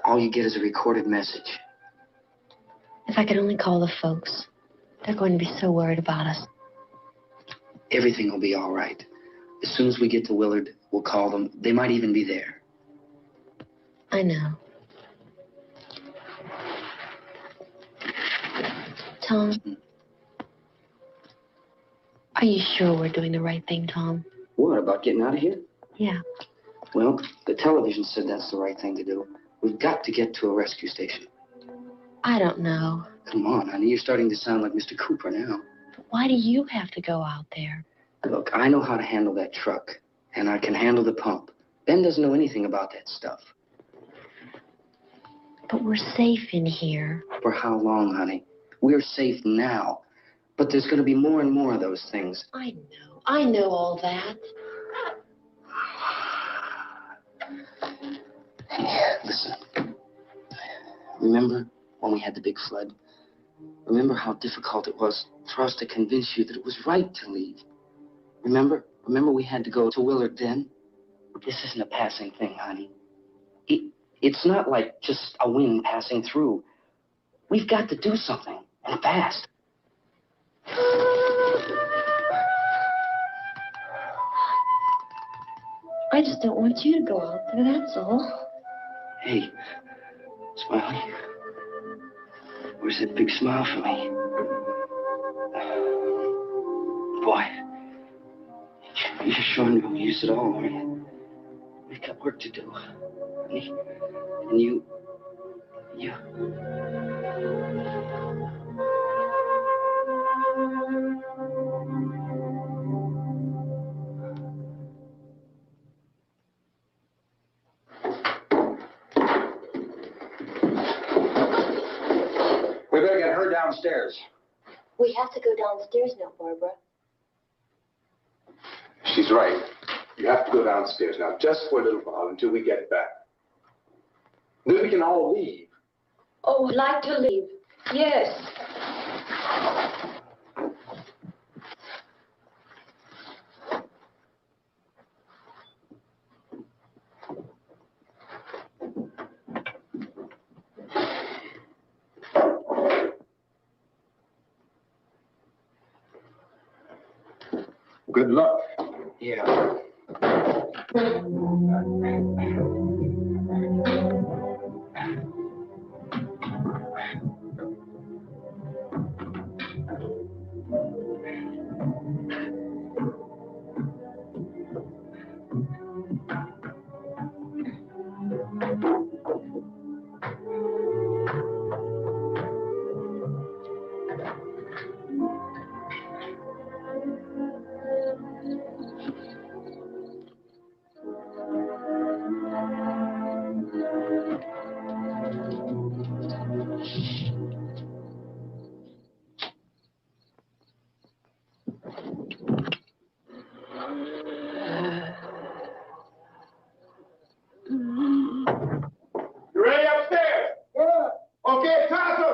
All you get is a recorded message. If I could only call the folks. They're going to be so worried about us. Everything will be all right. As soon as we get to Willard, we'll call them. They might even be there. I know. Tom? Are you sure we're doing the right thing, Tom? What, about getting out of here? Yeah. Well, the television said that's the right thing to do. We've got to get to a rescue station. I don't know. Come on, honey. You're starting to sound like Mr. Cooper now. But why do you have to go out there? Look, I know how to handle that truck, and I can handle the pump. Ben doesn't know anything about that stuff. But we're safe in here. For how long, honey? We're safe now. But there's going to be more and more of those things. I know. I know all that. Hey, listen. Remember when we had the big flood? Remember how difficult it was for us to convince you that it was right to leave? Remember? Remember we had to go to Willard then? This isn't a passing thing, honey. It's not like just a wind passing through. We've got to do something, and fast. I just don't want you to go out there, that's all. Hey, Smiley. Where's that big smile for me? Boy, you're showing no use at all, aren't you? We've got work to do. And you... We better get her downstairs. We have to go downstairs now, Barbara. She's right. You have to go downstairs now, just for a little while, until we get back. Then we can all leave. Oh, I'd like to leave. Yes. Good luck. Yeah. You ready upstairs? Yeah. Okay, Tasso.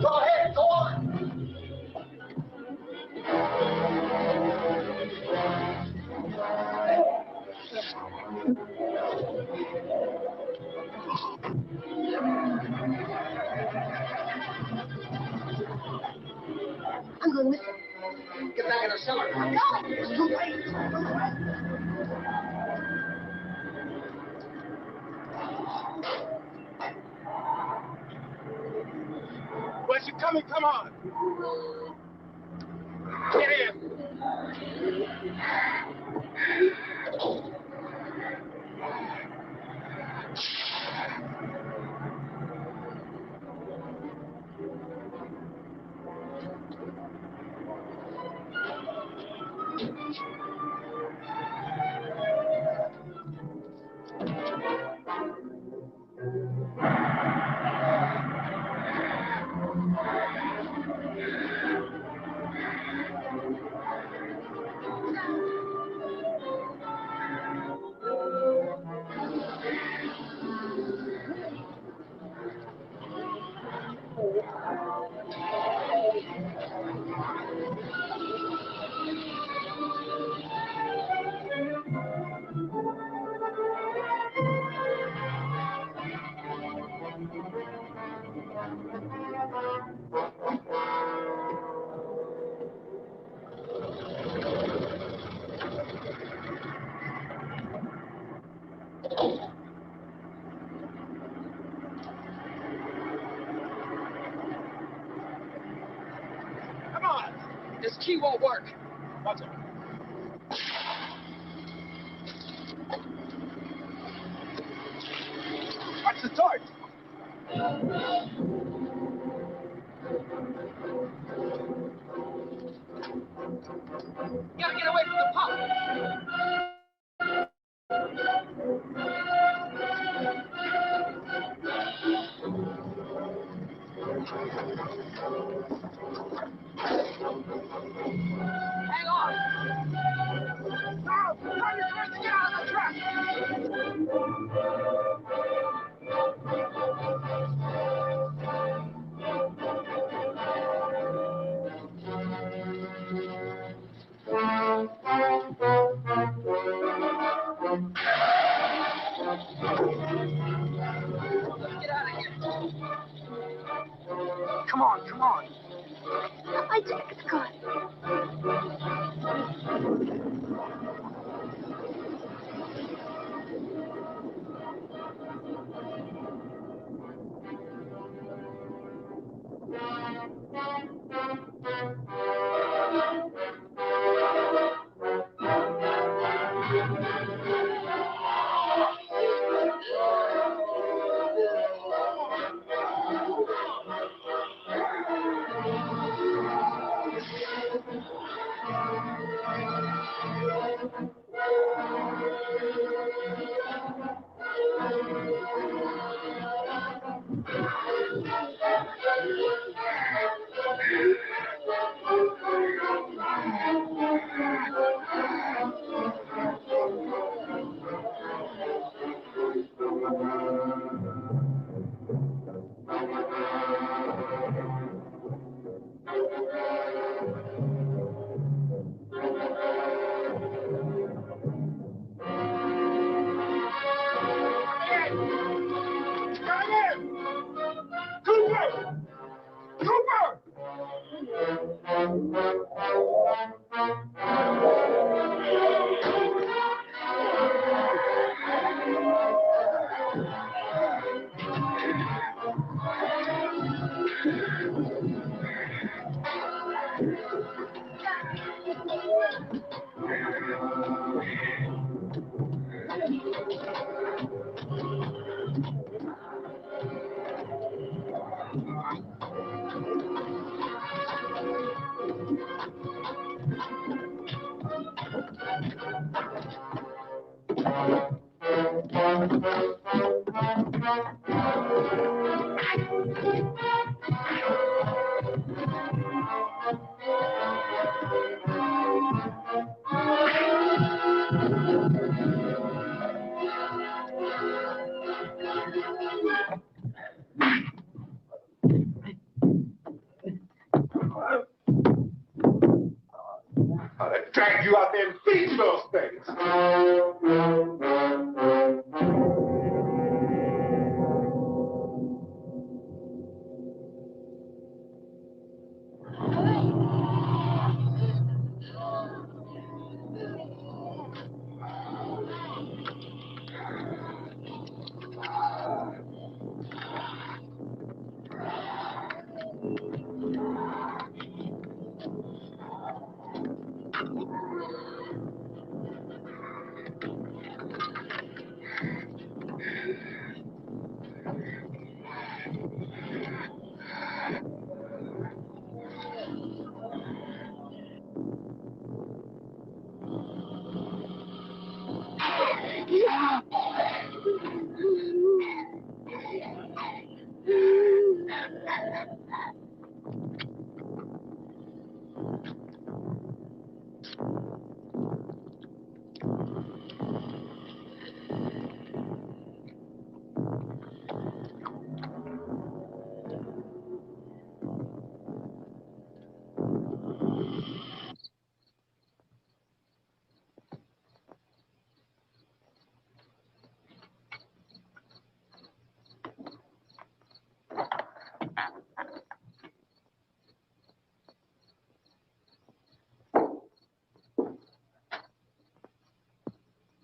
Go ahead, go on. I'm going with Get back in the cellar. No. It's too late. Where's she coming? Come on. Get in. Come on. This key won't work. What's it? Watch the torch. You gotta get away from the pump. Hang on. Now, run your first to get out of the truck. Get out of here. Come on, come on. My jacket's gone. Drag you out there and feed you those things.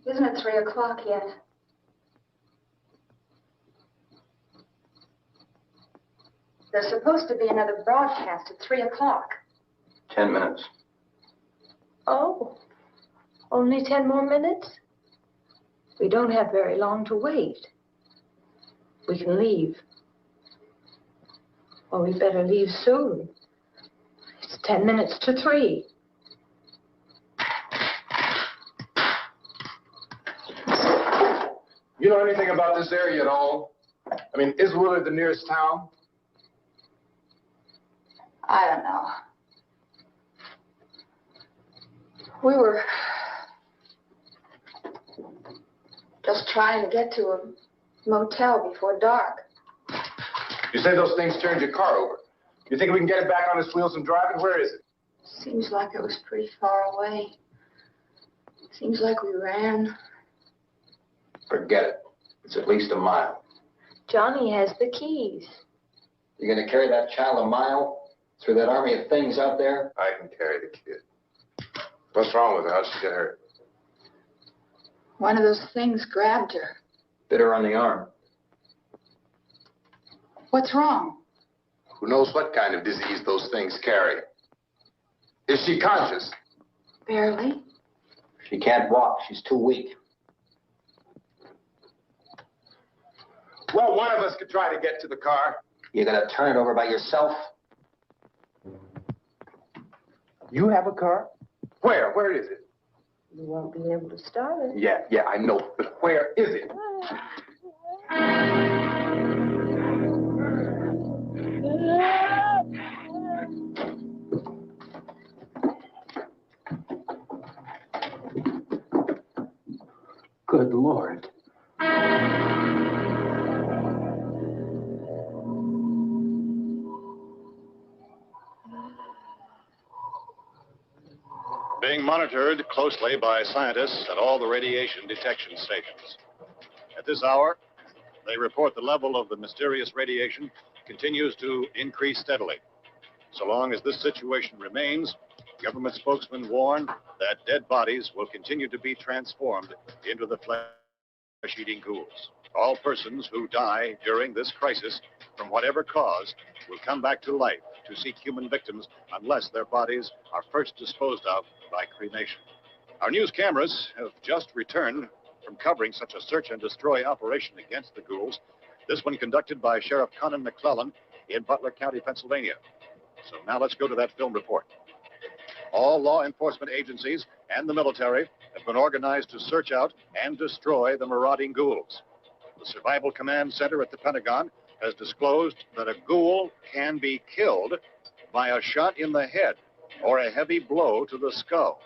Isn't it 3 o'clock yet? There's supposed to be another broadcast at 3 o'clock. 10 minutes. Oh, only 10 more minutes? We don't have very long to wait. We can leave. Or we better leave soon. It's 10 minutes to 3. You know anything about this area at all? I mean, is Willard the nearest town? I don't know. We were just trying to get to a motel before dark. You say those things turned your car over. You think we can get it back on its wheels and drive it? Where is it? Seems like it was pretty far away. Seems like we ran. Forget it. It's at least a mile. Johnny has the keys. You gonna carry that child a mile? Through that army of things out there? I can carry the kid. What's wrong with her? How'd she get hurt? One of those things grabbed her. Bit her on the arm. What's wrong? Who knows what kind of disease those things carry? Is she conscious? Barely. She can't walk. She's too weak. Well, one of us could try to get to the car. You're gonna turn it over by yourself? You have a car? Where? Where is it? You won't be able to start it. Yeah, I know. But where is it? Good Lord. Being monitored closely by scientists at all the radiation detection stations. At this hour, they report the level of the mysterious radiation continues to increase steadily. So long as this situation remains, government spokesmen warn that dead bodies will continue to be transformed into the flesh-eating ghouls. All persons who die during this crisis, from whatever cause, will come back to life to seek human victims unless their bodies are first disposed of by cremation. Our news cameras have just returned from covering such a search and destroy operation against the ghouls, this one conducted by Sheriff Conan McClellan in Butler County, Pennsylvania. So now let's go to that film report. All law enforcement agencies and the military have been organized to search out and destroy the marauding ghouls. The Survival Command Center at the Pentagon has disclosed that a ghoul can be killed by a shot in the head or a heavy blow to the skull.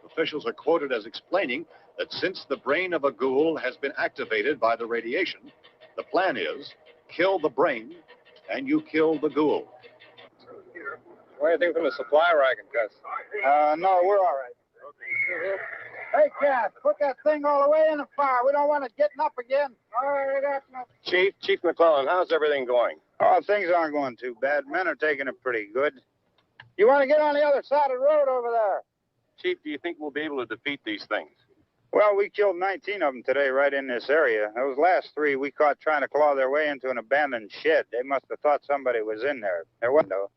Officials are quoted as explaining that since the brain of a ghoul has been activated by the radiation, the plan is kill the brain and you kill the ghoul. What do you think from the supply wagon, Gus? No, we're all right. Hey, Cass, put that thing all the way in the fire. We don't want it getting up again. All right, that's nothing. Chief McClellan, how's everything going? Oh, things aren't going too bad. Men are taking it pretty good. You want to get on the other side of the road over there? Chief, do you think we'll be able to defeat these things? Well, we killed 19 of them today right in this area. Those last 3 we caught trying to claw their way into an abandoned shed. They must have thought somebody was in there. There wasn't, though.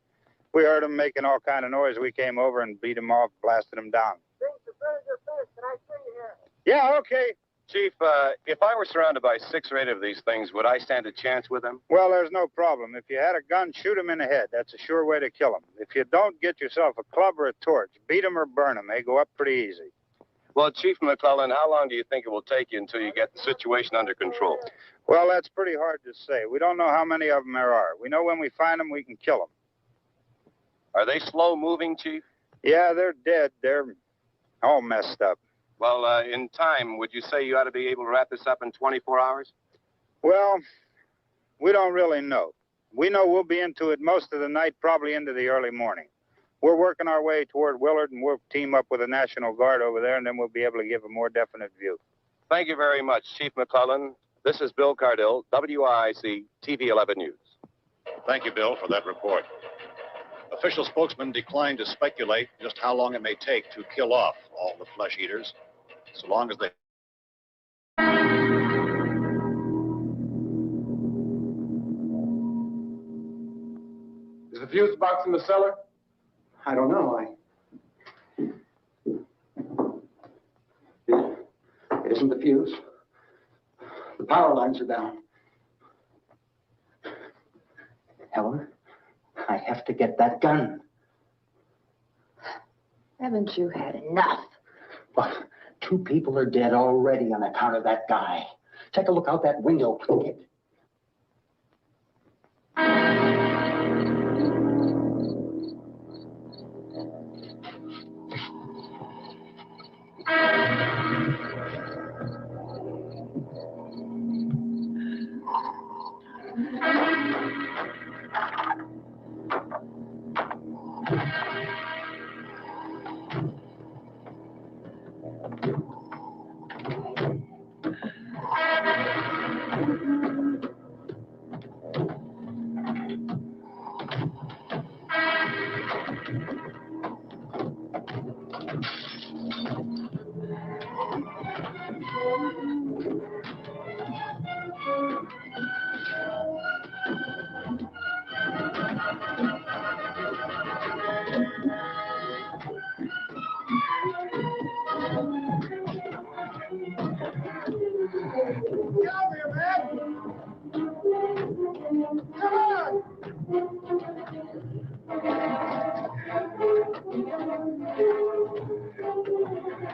We heard them making all kind of noise. We came over and beat them off, blasted them down. Can I see you here? Yeah, okay. Chief, if I were surrounded by 6 or 8 of these things, would I stand a chance with them? Well, there's no problem. If you had a gun, shoot them in the head. That's a sure way to kill them. If you don't, get yourself a club or a torch. Beat them or burn them. They go up pretty easy. Well, Chief McClellan, how long do you think it will take you until you get the situation under control? Well, that's pretty hard to say. We don't know how many of them there are. We know when we find them, we can kill them. Are they slow-moving, Chief? Yeah, they're dead. They're all messed up. Well, in time, would you say you ought to be able to wrap this up in 24 hours? Well, we don't really know. We know we'll be into it most of the night, probably into the early morning. We're working our way toward Willard, and we'll team up with the National Guard over there, and then we'll be able to give a more definite view. Thank you very much, Chief McClellan. This is Bill Cardill, WIC TV 11 News. Thank you, Bill, for that report. Official spokesman declined to speculate just how long it may take to kill off all the flesh eaters, so long as they... Is the fuse box in the cellar? I don't know. It isn't the fuse. The power lines are down. Helen, I have to get that gun. Haven't you had enough? But 2 people are dead already on account of that guy. Take a look out that window, kid. Go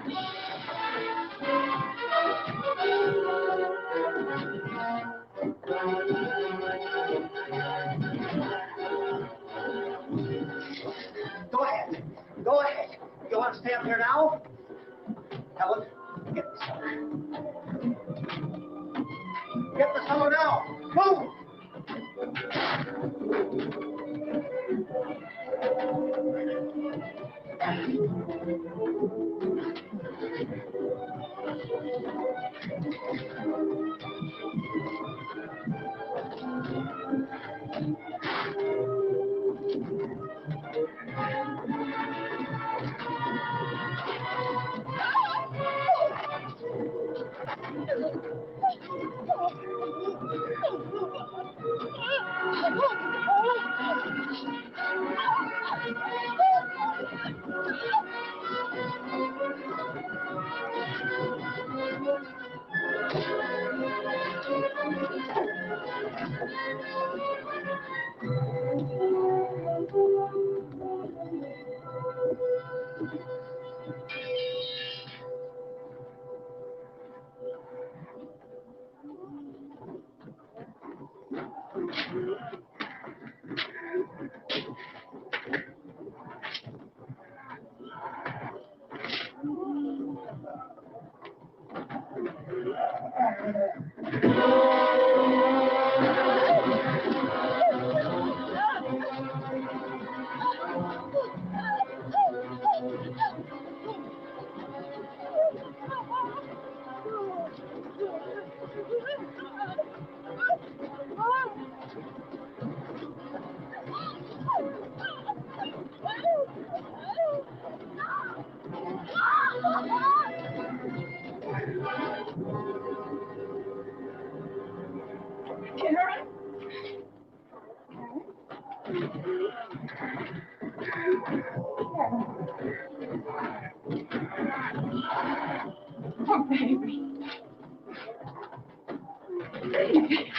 ahead. Go ahead. You want to stay up here now? Helen, get the cellar. Get the cellar now. Move! Oh, baby. Baby.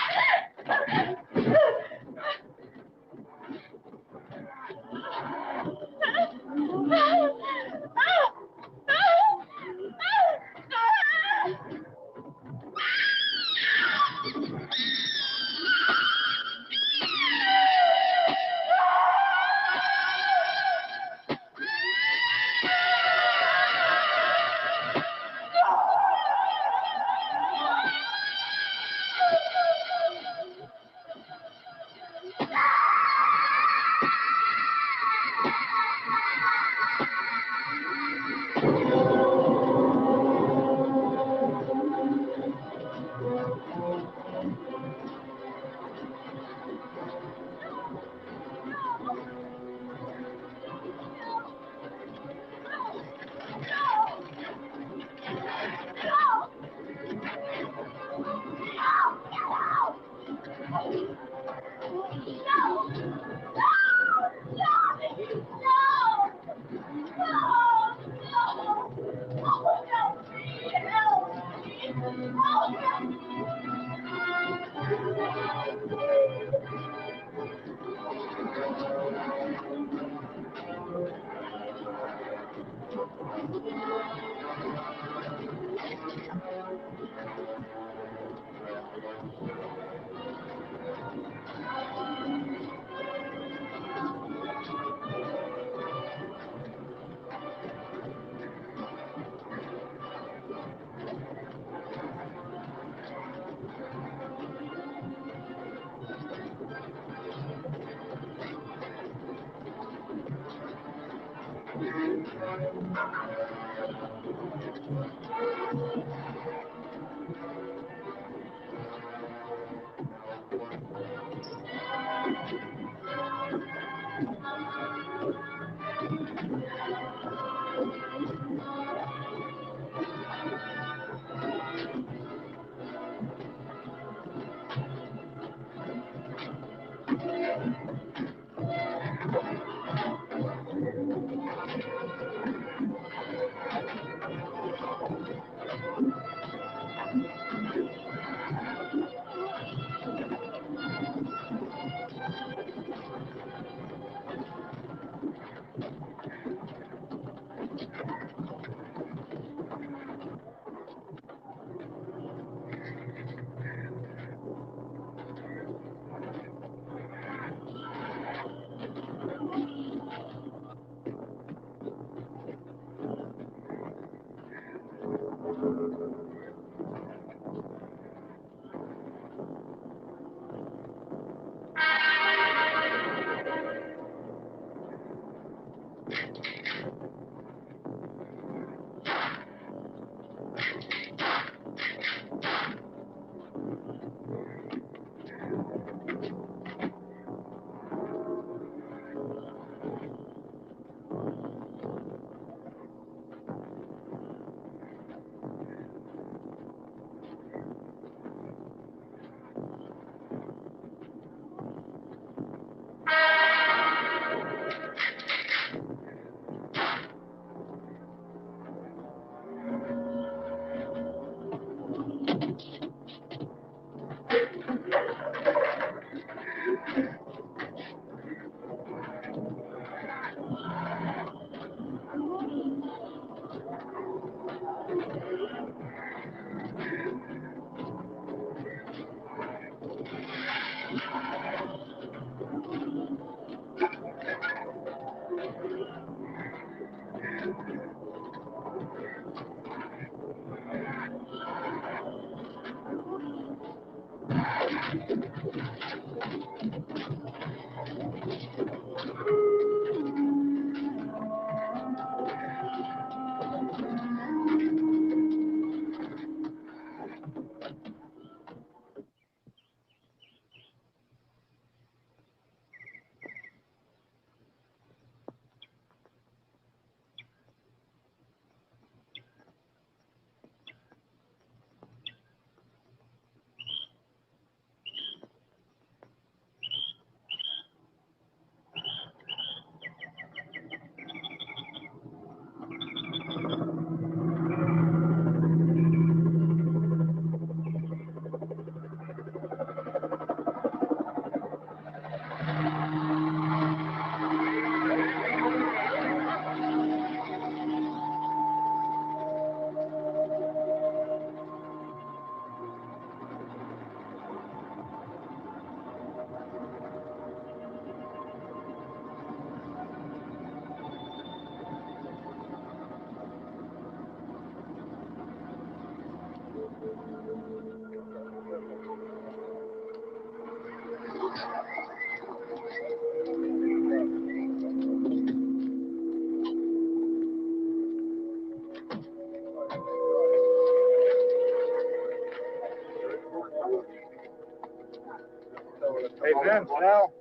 Hey, Vince, Al,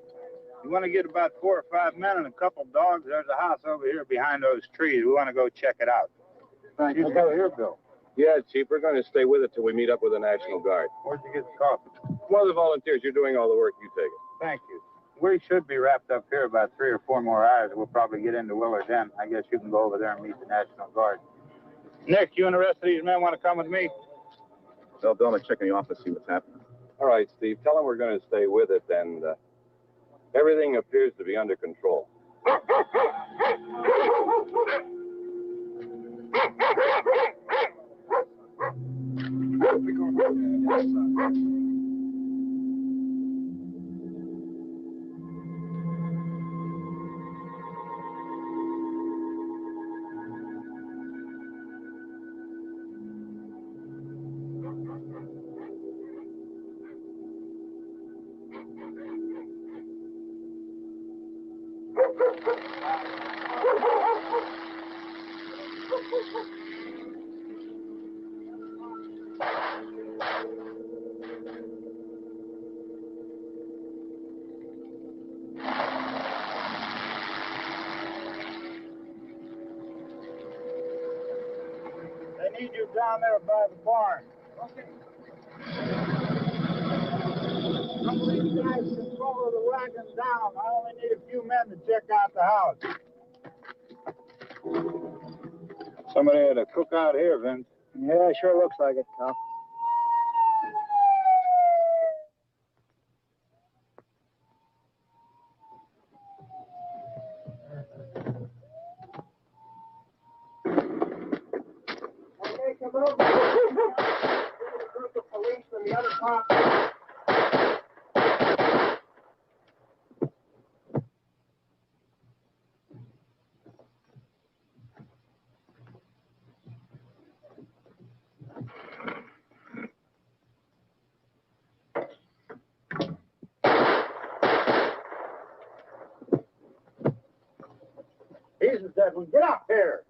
you want to get about 4 or 5 men and a couple dogs? There's a house over here behind those trees. We want to go check it out. Thank You go here, Bill. Yeah, Chief, we're going to stay with it till we meet up with the National Guard. Where'd you get the coffee? One of the volunteers, you're doing all the work, you take it. Thank you. We should be wrapped up here about 3 or 4 more hours. We'll probably get into Willard then. I guess you can go over there and meet the National Guard. Nick, you and the rest of these men want to come with me? Tell Bill to check in the office, see what's happening. All right, Steve, tell them we're going to stay with it, and everything appears to be under control. They need you down there by the barn. Okay. Some of these guys can follow the wagon down. I only need a few men to check out the house. Somebody had a cookout here, Vince. Yeah, sure looks like it, Tom. Okay, come over. A group of police and the other cops. He's the dead one. Get up here.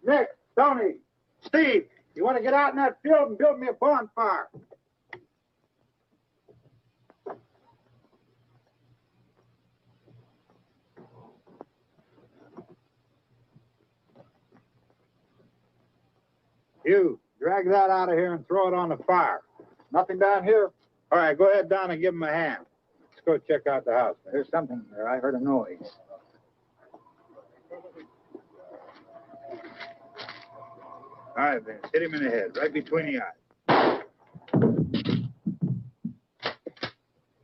Nick, Tony, Steve, you want to get out in that field and build me a bonfire? You, drag that out of here and throw it on the fire. Nothing down here? All right, go ahead down and give him a hand. Let's go check out the house. There's something there. I heard a noise. All right, Vince, hit him in the head, right between the eyes.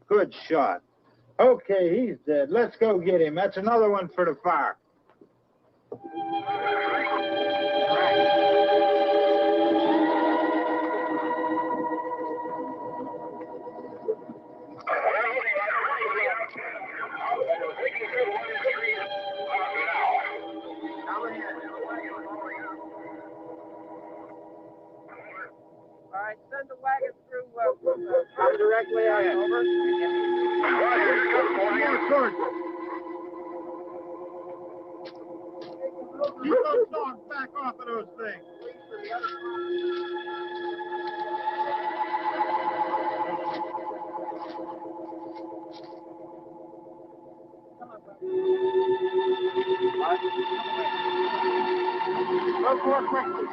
Good shot. Okay, he's dead. Let's go get him. That's another one for the fire. All right, send the wagon through Directly out, over. More torch. Keep those dogs back off of those things. Look more quickly.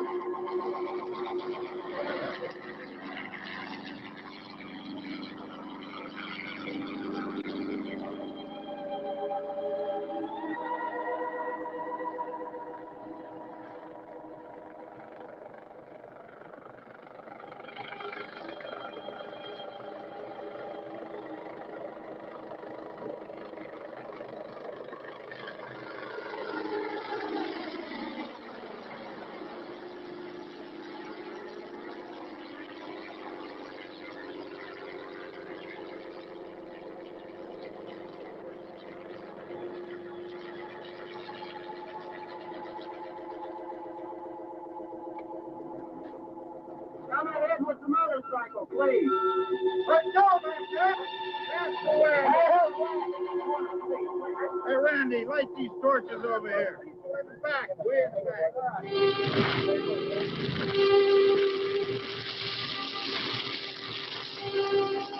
Come ahead with the motorcycle, please. Let's go, Master. That's the way. Hey, Randy, light these torches over here. Back, way in the back.